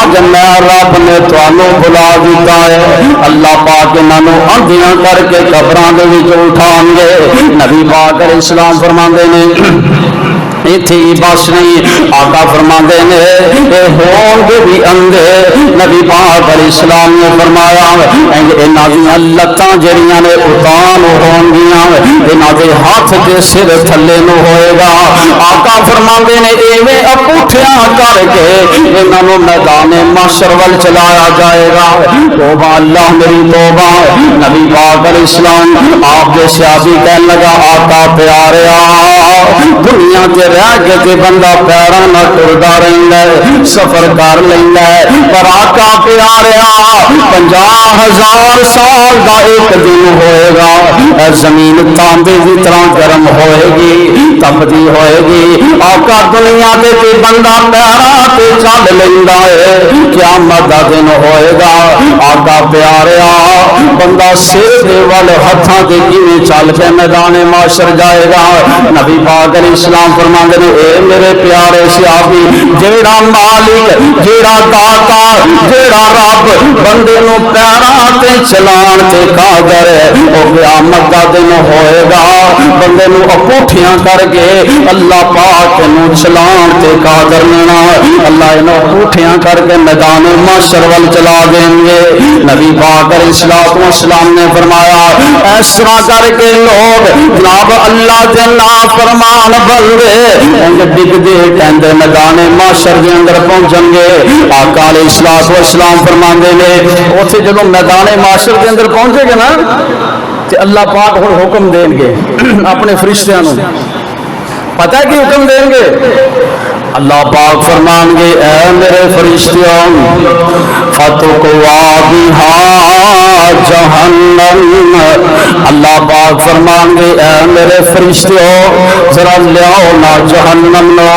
اج میں رب نے تانوں بلا دیتا ہے اللہ پاک انہاں نوں اندھیاں کر کے قبراں دے وچ اٹھان گے نبی پاک علیہ السلام فرماندے نے ایتھے ہی بس نہیں آقا فرماندے نے اے ہون گے بھی اندھے نبی پاک علیہ السلام نے فرمایا انہاں دیاں لتاں جڑیاں نے اتان ہون گیاں انہاں دے ہاتھ تے سر تھلے نو ہوئے گا آقا فرماندے نے ایویں اپٹھیاں کر کے انہاں نوں میدان محشر ول چلایا جائے گا توبہ اللہ میری توبہ نبی پاک علیہ السلام آپ دے صحابی کہن لگا آقا پیاریا دنیا تے رہ کے تے بندہ پیراں نال ٹردا رہندا ہے سفر کر لیندا ہے پر آقا پیاریا 50,000 سال دا ایک دن ہوئے گا اے زمین تانبے دی طرح گرم ہوئے گی تپدی ہوئے گی آقا دنیا تے تے بندہ پیراں تے چل لیندا ہے قیامت دا دن ہوئے گا آقا پیاریا بندہ سر دے والے ہاتھاں تے کیویں چل کے میدان معاشر جائے گا؟ نبی پاک علیہ السلام فرماندے نے اے میرے پیارے صحابی، جیڑا مالک، جیڑا داتا، جیڑا رب بندے نو پیراں تے چلان تے قادر ہے، او قیامت دا دن ہوئے گا بندے نو اپوٹھیاں کر کے اللہ پاک نو چلان تے قادر لینا، اللہ انہوں اپوٹھیاں کر کے میدان محشر ول چلا دیں گے۔ نبی پاک علیہ السلام نے فرمایا اس طرح کر کے لوگ جناب اللہ دے نافرمان بندے انج ڈگدے ٹہندے میدان محشر دے اندر پہنچن گے۔ آقا علیہ السلام فرماندے نے اوتھے جدوں میدان محشر دے اندر پہنچے گے نا تے اللہ پاک ہن حکم دیں گے اپنے فرشتیاں نو، پتہ ہے کہ حکم دیں گے؟ اللہ پاک فرمان گے اے میرے فرشتوں فتقوا بہا جہنم، اللہ پاک فرمان گے اے میرے فرشتوں ذرا لیاؤ نا جہنم نو۔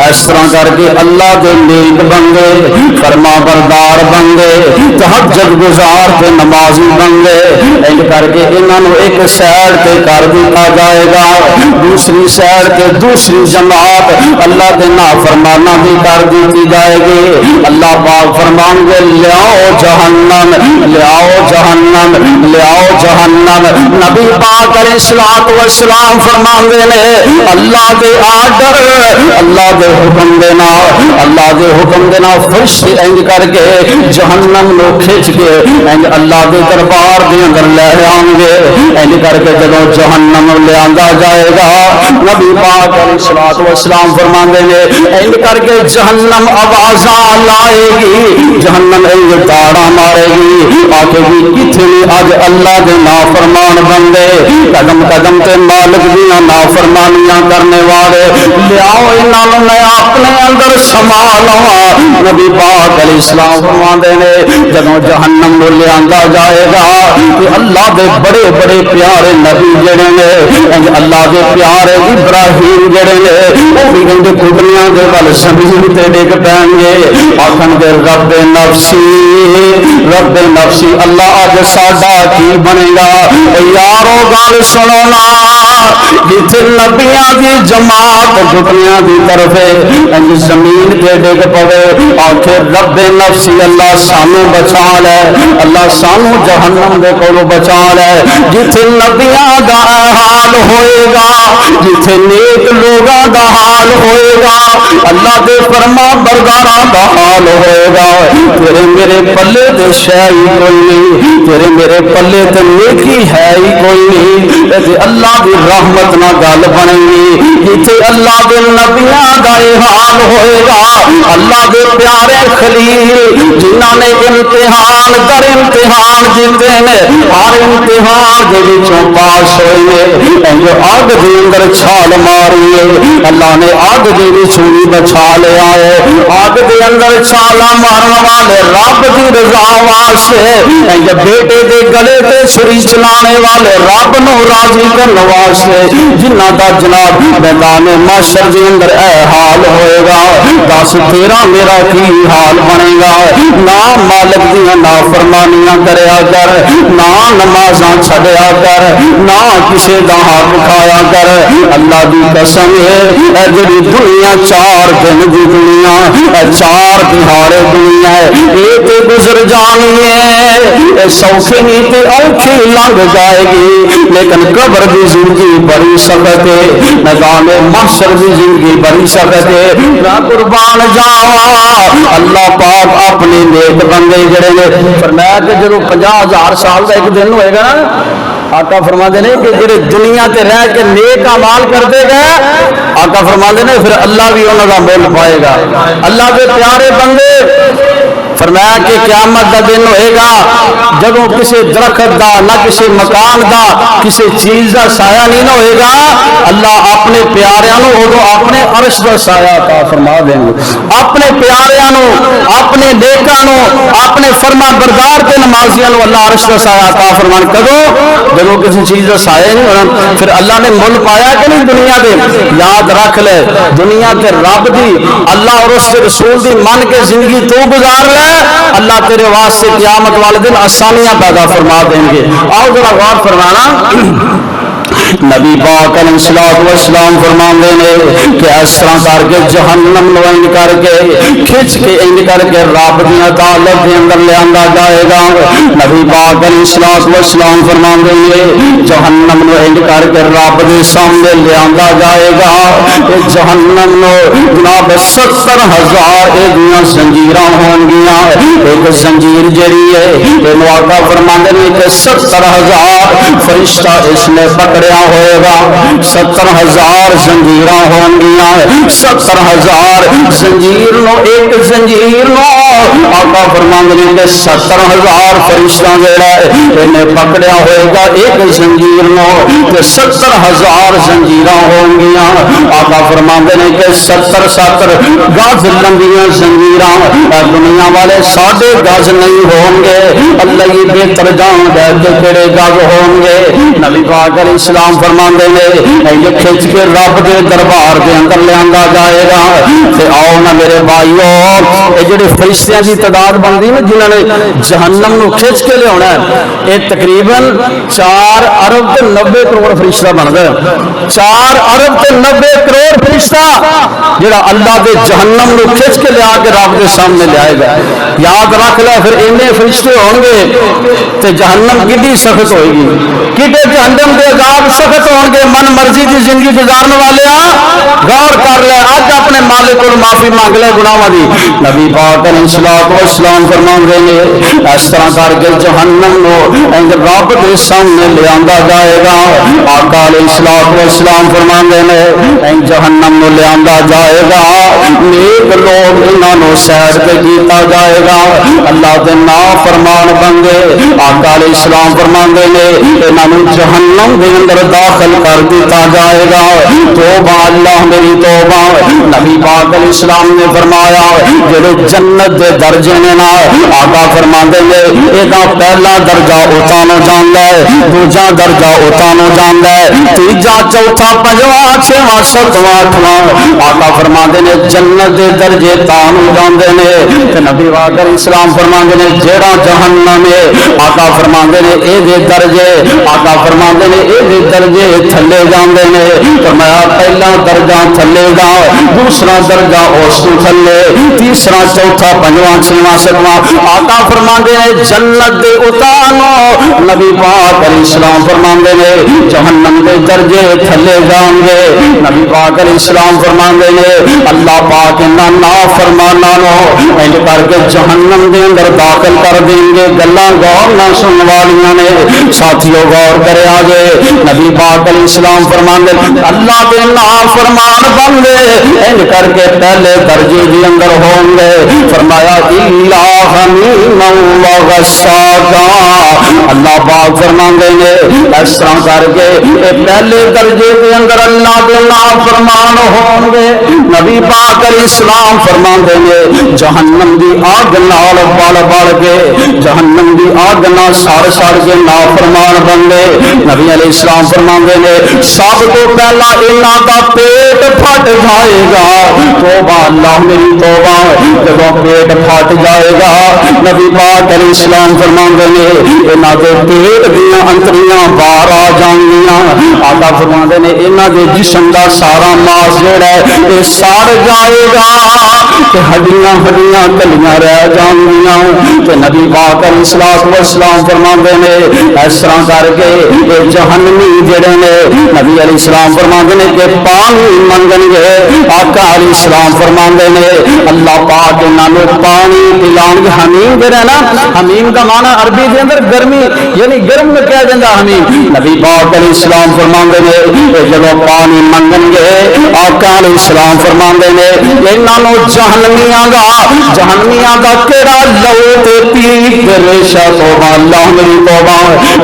اس طرح کر کے اللہ دے نیک بندے، فرما بردار بندے، تہجد گزار تے نمازی بندے، انج کر کے انہاں نو ایک سائیڈ تے کر دیا جائے گا، دوسری سائیڈ تے دوسری جماعت اللہ دے فرمانا بھی کر دی جائے گی۔ اللہ پاک فرمان گے لیاؤ جہنم، لیاؤ جہنم، لیاؤ جہنم۔ نبی پاک علیہ السلام فرماندے نے اللہ دے آرڈر، اللہ دے حکم دینا، اللہ دے حکم دینا فرشتے انج کر کے جہنم نو کھچ کے انج اللہ دے دربار دے اندر لے آؤں گے۔ انج کر کے جدوں جہنم لے آندا جائے گا نبی پاک علیہ السلام فرماندے نے انج کر کے جہنم آوازاں لائے گی، جہنم انج تاڑا مارے گی، آکھے گی کتنے اج اللہ دے نافرمان بندے، قدم قدم تے مالک دیاں نافرمانیاں کرنے والے، لیاؤ انہاں نوں میں اپنے اندر سما لواں۔ نبی پاک علیہ السلام فرماندے نے جدوں جہنم نوں لیاندا جائے گا کہ اللہ دے بڑے بڑے پیارے نبی جڑے نے، انج اللہ دے پیارے ابراہیم جڑے نے وہ بھی انج کھٹنیاں دے ول زمین تے ڈگ پین گے، آکھن گے رب نفسی اللہ اج ساڈا کی بنے گا؟ یارو گل سنو نا، جتھے نبیاں دی جماعت گھٹنیاں دی طرف انج زمین تے ڈگ پوے، آکھے رب نفسی اللہ سانو بچا لے، اللہ سانو جہنم دے کولوں بچا لے۔ جتھے نبیاں دا حال ہوئے گا، جتھے نیک لوگاں دا حال ہوئے گا، اللہ دے فرما برداراں دا حال ہوئے گا، تیرے میرے پلے تے شے ہی کوئی نہیں، تیرے میرے پلے تے نیکی ہے ہی کوئی نہیں، تے اللہ دی رحمت نہ گل بنے گی۔ جتھے اللہ دے نبیاں دا حال ہوئے گا، اللہ دے پیارے خلیل جنہاں نے امتحان در امتحان جیتے نے، ہر امتحان دے وچوں پاس ہوئے، انج اگ دے اندر چھال ماری ہے، اللہ نے اگ دے وچوں بچا لے آئے، اگ دے اندر چھالا مارن والے رب دی رضا واسطے، انج بیٹے دے گلے تے چھری چلانے والے رب نو راضی کرن واسطے، جنہاں دا جناب میدان محشر دے اندر اے حال ہوئے گا، دس تیرا میرا کی حال بنے گا؟ نہ مالک دیاں نافرمانیاں کریا کر، نہ نمازاں چھڈیا کر، نہ کسے دا حق کھایا کر۔ اللہ دی قسم ہے اے جڑی دنیا چار دن دی دنیا، اے چار دہاڑے دنیا ہے، اے تے گزر جانی ہے، اے سوکھی نہیں تے اوکھی لنگ جائے گی، لیکن قبر دی زندگی بڑی سخت ہے، میدان محشر دی زندگی بڑی سخت ہے۔ نہ قربان جاواں اللہ پاک اپنے نیک بندے جڑے نے فرمایا کہ جدوں 50,000 سال دا ایک دن ہوئے گا نا، آقا فرماندے نے کہ جڑے دنیا تے رہ کے نیک اعمال کرتے گئے، آقا فرماندے نے پھر اللہ بھی انہاں دا مول پائے گا۔ اللہ کے پیارے بندے فرمایا کہ قیامت دا دن ہوئے گا جدوں کسی درخت دا، نہ کسی مکان دا، کسی چیز دا سایہ نہیں نہ ہوئے گا، اللہ اپنے پیاریاں نو ادو اپنے عرش دا سایہ عطا فرما دیں گے، اپنے پیاریاں نو، اپنے نیکاں نو، اپنے فرما بردار تے نمازیاں نو اللہ عرش دا سایہ عطا فرمان۔ کدوں؟ جدوں کسی چیز دا سایہ نہیں ہونا، پھر اللہ نے مل پایا کہ نہیں دنیا دے؟ یاد رکھ لے، دنیا تے رب دی، اللہ اور اس کے رسول دی من کے زندگی تو گزار لے، اللہ تیرے واسطے قیامت والے دن آسانیاں پیدا فرما دیں گے. آؤ ذرا غور فرمانا. نبی پاک علیہ الصلوۃ والسلام فرماندے نے کہ اس طرح کر کے جہنم نو انج کر کے کھچ کے انج کر کے رب دی عدالت دے اندر لے آندا جائے گا. نبی پاک علیہ الصلوۃ والسلام فرماندے نے جہنم نو انج کر کے رب دے سامنے لے آندا جائے گا. اے جہنم نو جناب 70,000 ایدیاں زنجیراں ہون گیاں. ایک زنجیر جڑی ہے اینو آقا فرماندے نے کہ 70,000 فرشتہ اس نے پکڑیا ہوئے گا. 70,000 زنجیراں ہون گیاں. 70,000 زنجیر نو ایک زنجیر نو آقا فرماندے نے کہ 70,000 فرشتہ جڑا ہے انہیں پکڑیا ہوئے گا ایک زنجیر نو کہ 70,000 زنجیراں ہون گیاں. آقا فرماندے نے کہ 70 گز لمبیاں زنجیراں دنیا والے 1.5 گز نہیں ہون گے. اللہ یہ بہتر جان دے کہ کہڑے گز ہون گے. نبی پاک علیہ السلام فرماندے نے یہ کھچ کے رب دے دربار دے اندر لے آندا جائے گا. تے آؤ نا میرے بھائیو یہ جڑے فرشتیاں دی تعداد بندی نا جنہاں نے جہنم نو کھچ کے لے آنا ہے یہ تقریباً 4 ارب تے 90 کروڑ فرشتہ بندا ہے. 4 ارب تے 90 کروڑ فرشتہ جڑا اللہ دے جہنم نو کھچ کے لے آ کے رب دے سامنے لے آئے گا. یاد رکھ لے پھر اینے فرشتے ہون گے تے جہنم کتنی سخت ہوئے گی. کتنے جہنم دے عذاب سخت ہون گے. من مرضی دی زندگی گزارنے والے غور کر لے اج اپنے مالک کو معافی مانگ لے گناہاں دی. نبی پاک علیہ الصلوۃ والسلام فرماندے نے اس طرح کر کے جہنم نو انج رب دے سامنے لے آندا جائے گا. آقا علیہ الصلوۃ والسلام فرماندے نے انج جہنم نو لے آندا جائے گا. نیک لوگ انہاں نو سائڈ تے کیتا جائے گا. اللہ دے نافرمان بندے آقا علیہ السلام فرماندے نے انہاں نو جہنم دے اندر داخل کر دیتا جائے گا. توبہ اللہ میری توبہ. نبی پاک علیہ السلام نے فرمایا جڑے جنت دے درجے نے نا آقا فرماندے نے ایدا پہلا درجہ اوتاں نو جاندا ہے, دوجا درجہ اوتاں نو جاندا ہے, تیجا چوتھا پنجواں چھواں ستواں اٹھواں. آقا فرماندے نے جنت دے درجے تاں نو جاندے نے. تے نبی پاک علیہ السلام فرماندے نے جیڑا جہنم ہے آقا فرماندے نے اے دے درجے آقا فرماندے نے اے دے درجے تھلے جاندے نے. فرمایا پہلا درجہ تھلے گا, دوسرا درجہ اس تو تھلے, تیسرا چوتھا پنجواں چھواں ستواں. آقا فرماندے نے جنت دے اتانو نبی پاک علیہ السلام فرماندے نے جہنم دے درجے تھلے جان گے. نبی پاک علیہ السلام فرماندے نے اللہ پاک انہاں نافرماناں نو انج کر کے جہنم دے اندر داخل کر دیں گے. گلاں غور نہ سنن والیاں نے ساتھیو غور کرے آجے. نبی پاک علیہ السلام فرماندے اللہ دے نافرمان بندے انج کر کے پہلے درجے دے اندر ہوں گے. فرمایا الا حمیما وغساقا. اللہ پاک فرماندے نے اس طرح کر کے پہلے درجے دے اندر اللہ دے نافرمان ہوں گے. نبی پاک علیہ السلام فرماندے نے جہنم دی آگ نال بڑ بڑ کے جہنم دی آگ نال سڑ سڑ کے نافرمان بندے. نبی علیہ السلام فرماندے نے سب تو پہلا انہاں دا پیٹ پھٹ جائے گا. توبہ اللہ میری توبہ. جب پیٹ پھٹ جائے گا نبی پاک علیہ السلام فرماندے نے انہاں دے پیٹ دیاں انتریاں باہر آ جانگیاں. آقا فرماندے نے انہاں دے جسم دا سارا ماس جڑا ہے اے سڑ جائے گا تے ہڈیاں ہڈیاں کلیاں رہ جانگیاں. تے نبی پاک علیہ السلام فرماندے نے اس طرح کر کے اے جہنمی جڑے نے نبی علیہ السلام فرماندے نے کہ پانی منگن گے. آقا علیہ السلام فرماندے نے اللہ پاک انہاں نوں پانی پلان گے. حمیم جڑا نا حمیم دا معنی عربی دے اندر گرمی یعنی گرم میں کہہ دیندا حمیم. نبی پاک علیہ السلام فرماندے نے جب پانی منگن گے آقا علیہ السلام فرماندے نے انہاں نوں جہنمیاں دا کیڑا لو تے پی کے ریشہ. توبہ اللہ میری توبہ.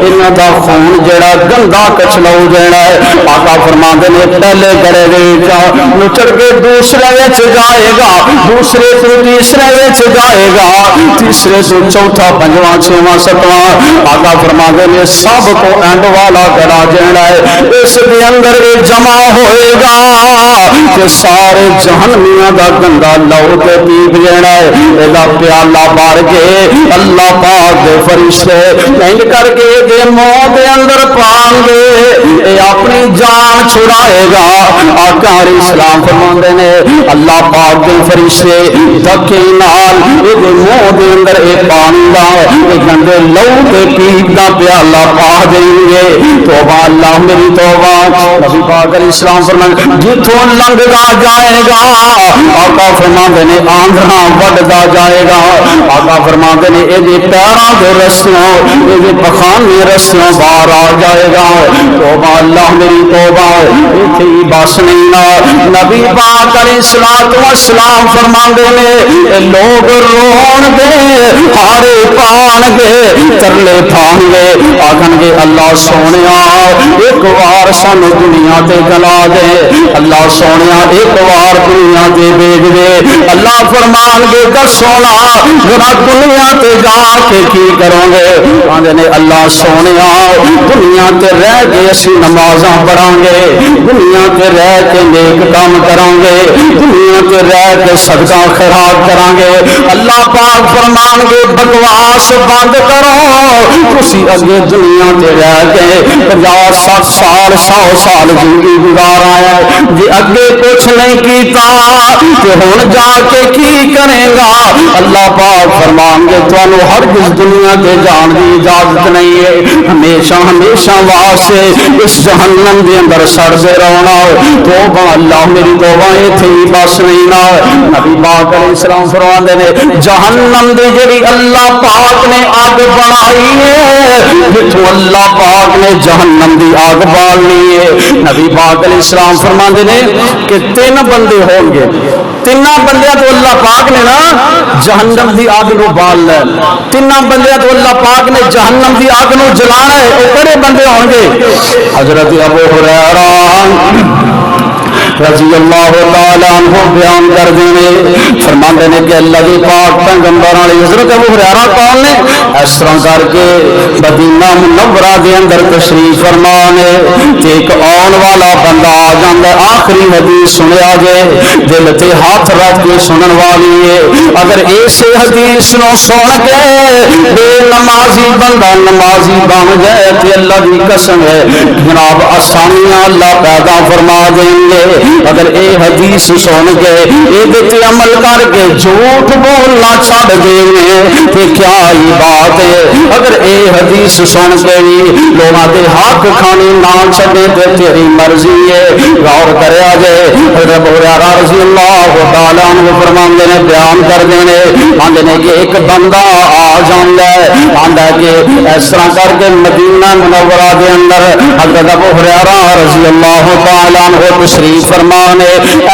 انہاں دا خون جڑا گندا کچلو جڑا ہے آقا فرماندے نے پہلے گڑے وچ نچڑ کے دوسرے وچ جائے گا, دوسرے تو تیسرے وچ جائے گا, تیسرے تو چوتھا پنجواں چھواں ستواں. آقا فرماندے نے سب کو اینڈ والا کرا دینا ہے اس دے اندر یہ جمع ہوئے گا کہ سارے جہنمیاں دا گندا لو تے پی لینا ہے یہ پیالہ بھر کے اللہ پاک دے فرشتے نہیں کر کے دے منہ دے اندر پان گے یہ اپنی جان چھڑائے گا آقا علیہ السلام فرماندے نے اللہ پاک دے فرشتے دھکے نال یہ منہ دے اندر یہ پانی دا یہ گندے لو تے پیپ دا پیالہ پا دیں گے توبہ اللہ میری توبہ نبی پاک علیہ السلام فرماندے جتوں لنگدا جائے گا آقا فرماندے نے آندھا وڈدا جائے گا آقا فرماندے نے یہ پیراں دے رستوں یہ پخانے رستوں باہر آ جائے گا توبہ اللہ میری توبہ ایتھے ہی بس نہیں نا نبی پاک علیہ السلام فرماندے نے لوگ رون گے ہارے پان گے ترلے پھان گے آکھن گے اللہ سونیا ایک وار سانو دنیا تے گلا دے اللہ سونیا ایک وار دنیا تے بھیج دے اللہ فرمان گے دسونا ذرا دنیا تے جا کے کی کرو گے آندے نے اللہ سونیا دنیا تے رہ کے اسی نمازاں پڑھاں گے دنیا تے رہ کے نیک کام کراں گے دنیا تے رہ کے صدقہ خیرات کراں گے اللہ پاک فرمان گے بکواس بند کرو تسی اگے دنیا تے رہ کے 50-60 سال 100 سال زندگی گزار آیا جی اگے کچھ نہیں کیتا کہ ہن جا کے کی کرے گا اللہ پاک فرمان گے تانوں ہرگز دنیا تے جان دی اجازت نہیں ہے ہمیشہ ہمیشہ واسطے اس جہنم دے اندر سڑدے رہنا توبہ اللہ میری توبہ ایتھے ہی بس نہیں نا نبی پاک علیہ السلام فرماندے نے جہنم دی جڑی اللہ پاک نے آگ بنائی ہے جتوں اللہ پاک نے جہنم دی آگ بالنی ہے نبی پاک علیہ السلام فرماندے نے کہ 3 بندے ہوں گے 3 بندیاں تو اللہ پاک نے نا جہنم دی آگ نو بالنا ہے 3 بندیاں تو اللہ پاک نے جہنم دی آگ نو جلانا ہے وہ کڑے بندے ہوں گے حضرت ابو ہریرہ رضی اللہ تعالیٰ عنہ بیان کر دینے فرماندے نے کہ اللہ دی پاک پیغمبر علی حضرت ابو ہریرہ کون نے اس طرح کر کے مدینہ منورہ دے اندر تشریف فرمانے کہ ایک آن والا بندہ آ جاندا آخری حدیث سنیا جے دل تے ہاتھ رکھ کے سنن والی ہے اگر ایسے حدیث نو سن کے بے نمازی بندہ نمازی بن جائے تے اللہ دی قسم ہے جناب آسانیاں اللہ پیدا فرما دیں گے اگر اے حدیث سن کے اے عمل کر کے جھوٹ بولنا چھڑ دیں کہ کیا ہی بات ہے اگر اے حدیث سن کے لوگاں دے حق کھانے نہ چھڑے تے تیری مرضی ہے غور کریا جائے حضرت ابو ہریرہ رضی اللہ تعالیٰ عنہ فرماندے نے بیان کر دینے آندے نے کہ ایک بندہ آ جاندا ہے آندا کہ اس طرح کر کے مدینہ منورہ دے اندر حضرت ابو ہریرہ رضی اللہ تعالیٰ عنہ تشریف فرمانے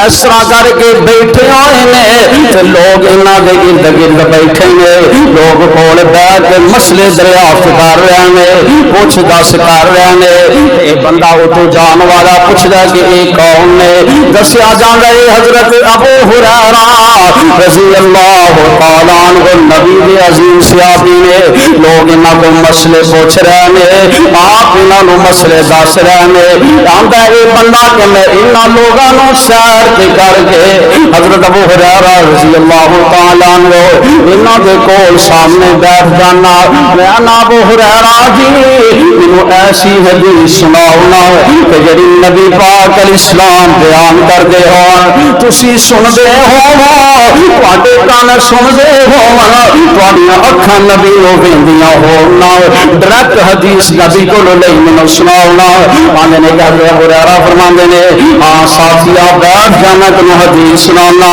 اس طرح کر کے بیٹھے ہوئے نے تے لوگ انہاں دے ارد گرد بیٹھے نے لوگ کول بیٹھ کے مسئلے دریافت کر رہے نے پوچھ دس کر رہے نے اے بندہ اتوں جان والا پوچھدا کہ اے کون نے دسیا جاندا اے حضرت ابو ہریرہ رضی اللہ تعالیٰ عنہ نبی دے عظیم صحابی نے لوگ انہاں کو مسئلے پوچھ رہے نے آپ انہاں نو مسئلے دس رہے نے آندا اے بندہ کہ میں انہاں لوگاں نو سیر تے کر کے حضرت ابو ہریرہ رضی اللہ تعالیٰ عنہ انہاں دے کول سامنے بیٹھ جانا میں ابو ہریرہ جی مینوں ایسی حدیث سناؤ نا کہ جڑی نبی پاک علیہ السلام بیان کردے ہون تسی سندے ہو تواڈے کان سندے ہون تواڈیاں اکھاں نبی نو ویندیاں ہون نا ڈائریکٹ حدیث نبی کولوں لئی مینوں سناؤ نا آندے نے کہ حضرت ابو ہریرہ فرماندے نے ہاں ساتھیا بیٹھ جانا تمہیں حدیث سنانا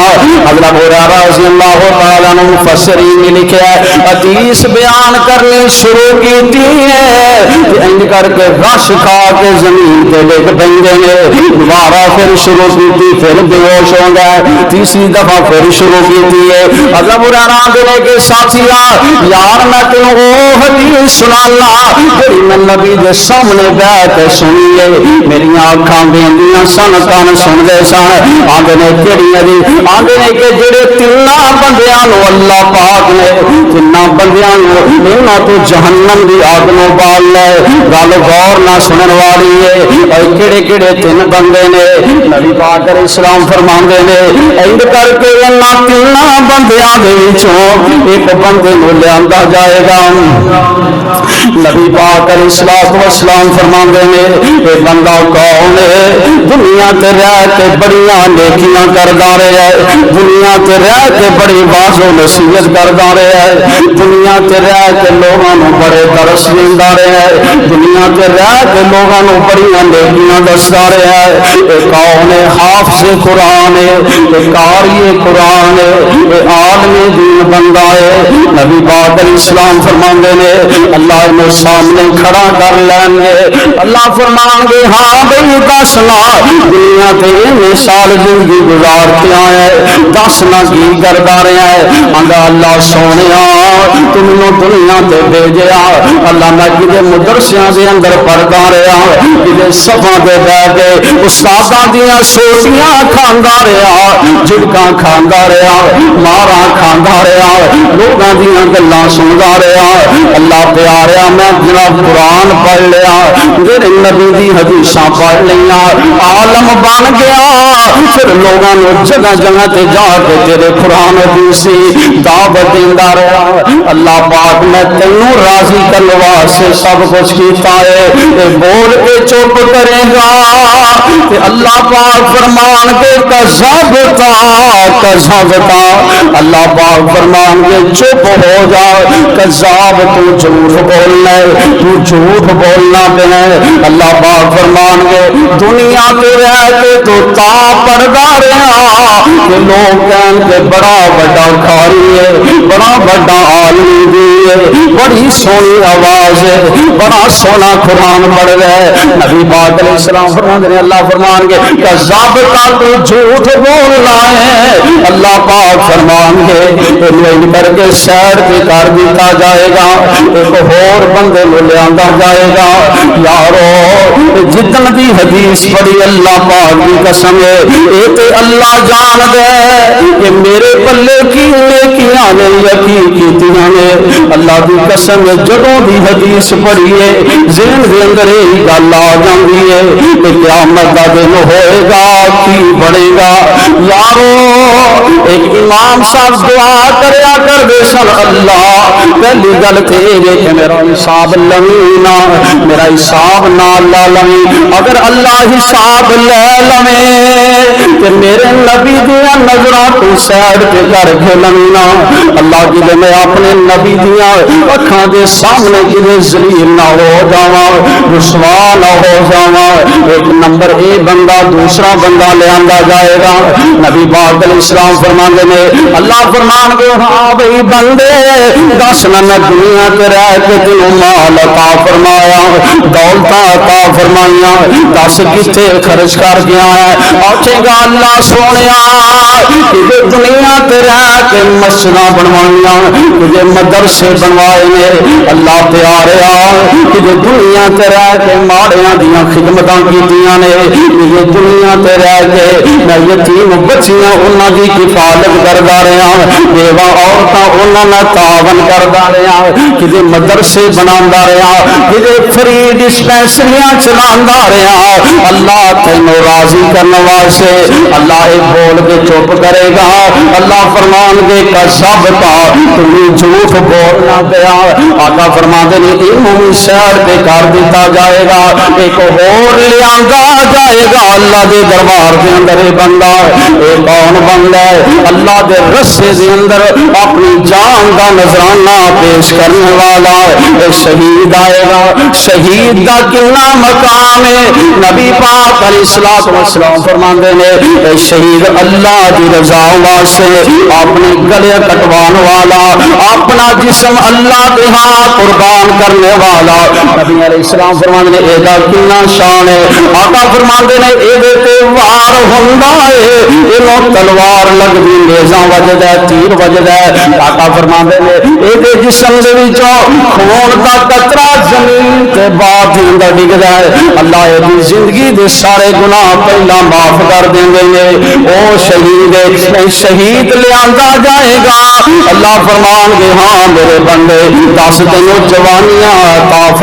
حضرت ابو ہریرہ رضی اللہ تعالیٰ عنہ مفسرین نے لکھا ہے حدیث بیان کرنی شروع کی ہے کہ انج کر کے رش کھا کے زمین تے ڈگ پیندے نے دوبارہ پھر شروع کی پھر بے ہوش ہو گئے تیسری دفعہ پھر شروع کی ہے حضرت ابو ہریرہ نے کہ ساتھیا یار میں تینوں وہ حدیث سنانا جڑی میں نبی دے سامنے بیٹھ کے سنی ہے میری اکھاں ویندیاں سن کان سن دے سن آندے نے کیڑی حدیث آندے نے کہ جڑے 3 بندیاں نو اللہ پاک نے 3 بندیاں نو انہاں تو جہنم دی آگ نو بال لے گل غور نہ سنن والی ہے اور کہڑے کہڑے تین بندے نے نبی پاک علیہ السلام فرماندے نے اینڈ کر کے انہاں تیناں بندیاں دے وچوں ایک بندے نوں لیاندا جائے گا نبی پاک علیہ السلام فرماندے نے اے بندہ کون ہے دنیا تے رہ کے بڑیاں نیکیاں کردا رہیا ہے دنیا تے رہ کے بڑی واعظ و نصیحت کردا رہیا ہے دنیا تے رہ کے لوگاں نوں بڑے درس دیندا رہیا ہے دنیا تے رہ کے لوگاں نوں بڑیاں نیکیاں دسدا رہیا ہے اے کون ہے حافظ قرآن ہے اے قاری قرآن ہے اے عالم دین بندہ ہے نبی پاک علیہ السلام فرماندے نے اللہ نے سامنے کھڑا کر لیں گے اللہ فرمان گے ہاں بھئی دسنا دنیا تے اتنے سال زندگی گزار کے آیا ہے دسنا کی کردا رہا ہے آندا اللہ سونیا تو مینوں دنیا تے بھیجیا اللہ میں کدے مدرسیاں دے اندر پڑھدا رہا کدے صفاں تے بیٹھ کے استاداں دیاں سوٹیاں کھاندا رہا جھڑکاں کھاندا رہا ماراں کھاندا رہا لوگاں دیاں گلاں سندا رہا اللہ پیاریا میں جناب قرآن پڑھ لیا میرے نبی دی حدیثاں پڑھ لیا عالم بن گیا پھر لوگاں نو جگہ جگہ تے جا کے تیرے قرآن حدیث دعوت دیندا رہا اللہ پاک میں تینوں راضی کرنے واسطے سب کچھ کیتا ہے اے بول کے چپ کرے گا تے اللہ پاک فرمان کے کذبتا اللہ پاک فرمان کے چپ ہو جا کذاب تو جھوٹ بولنا ہے تو جھوٹ بولنا پہ اللہ پاک فرمان کے دنیا پہ رہ کے تو تا پڑھدا رہا کہ لوگ کہن کے بڑا بڑا کھاری ہے بڑا بڑا عالم بھی ہے بڑی سونی آواز ہے بڑا سونا قرآن پڑھ رہا ہے نبی پاک علیہ السلام فرمان دے اللہ فرمان کے کذاب کا تو جھوٹ بولنا ہے اللہ پاک فرمان کے انہیں کر کے سیر پہ کر دیتا جائے گا ایک اور بندے کو لیا جائے گا یارو جتن دی حدیث پڑھی اللہ پاک کی قسم ہے اے تے اللہ جان دے کہ میرے پلے کی نیکیاں نے یقین کیتیاں نے اللہ دی قسم ہے جدوں دی حدیث پڑھی ہے ذہن دے اندر یہ گل آ جاندی ہے کہ قیامت دا دن ہوئے گا کی بڑھے گا یارو ایک امام صاحب دعا کریا کر دے سن اللہ پہلی گل تے کہ میرا حساب لمینا میرا حساب نہ اللہ لمی اگر اللہ حساب لے لمے کہ میرے نبی دیا نظرہ تو سیڈ کے کر کے لمینا اللہ کی دے میں اپنے نبی دیا اکھاں دے سامنے کی دے ذلیل نہ ہو جاواں رسوا نہ ہو جاواں ایک نمبر اے بندہ دوسرا بندہ لے آندا جائے گا نبی پاک علیہ السلام فرماندے نے اللہ فرمان گے ہاں بھئی بندے دس نہ دنیا تے رہ کے تینوں مال عطا فرمایا دولت عطا فرمائیاں دس کتے خرچ کر گیا ہے آکھے گا اللہ سونیا کہ دنیا تے رہ کے مسجداں بنوائیاں کہ مدرسے بنوائے نے اللہ پیاریا کہ دنیا تے رہ کے ماڑیاں دیاں خدمتاں کیتیاں نے کہ دنیا تے رہ کے میں یتیم بچیاں انہاں دی حفاظت کردا رہا بیوہ عورتاں انہاں نال تعاون کردا رہا کہ مدرسے بناندا رہا کہ فری ڈسپینسریاں چلاندا رہا اللہ تینوں راضی کرنے واسطے اللہ ایک بول کے چپ کرے گا اللہ فرمان دے کا سب کا تمہیں جھوٹ بولنا پیا آقا فرمان دے انہوں شہر پہ کر دیتا جائے گا ایک اور لیاندا جائے گا اللہ دے دربار دے اندر بندہ اے کون بندہ ہے اللہ دے رسے دے اندر اپنی جان دا نذرانہ پیش کرنے والا اے شہید آئے گا شہید دا کتنا مقام ہے نبی پاک علیہ السلام فرماندے نے اے شہید اللہ دی رضا واسطے اپنے گلے کٹوان والا اپنا جسم اللہ دے ہاں قربان کرنے والا نبی علیہ السلام فرماندے نے اے دا کتنا شان ہے آقا فرماندے نے اے دے تے وار ہوندا ہے اینو تلوار لگدی نیزاں وجدا ہے تیر وجدا ہے آقا فرماندے نے اے دے جسم دے وچوں خون دا قطرہ زمین تے بعد اندر ڈگدا ہے اللہ دی زندگی دے سارے گناہ پہلا معاف کر دیں گے او شہید شہید لے آندا جائے گا اللہ فرمان گے ہاں میرے بندے دس تینوں جوانیاں عطا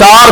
4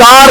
4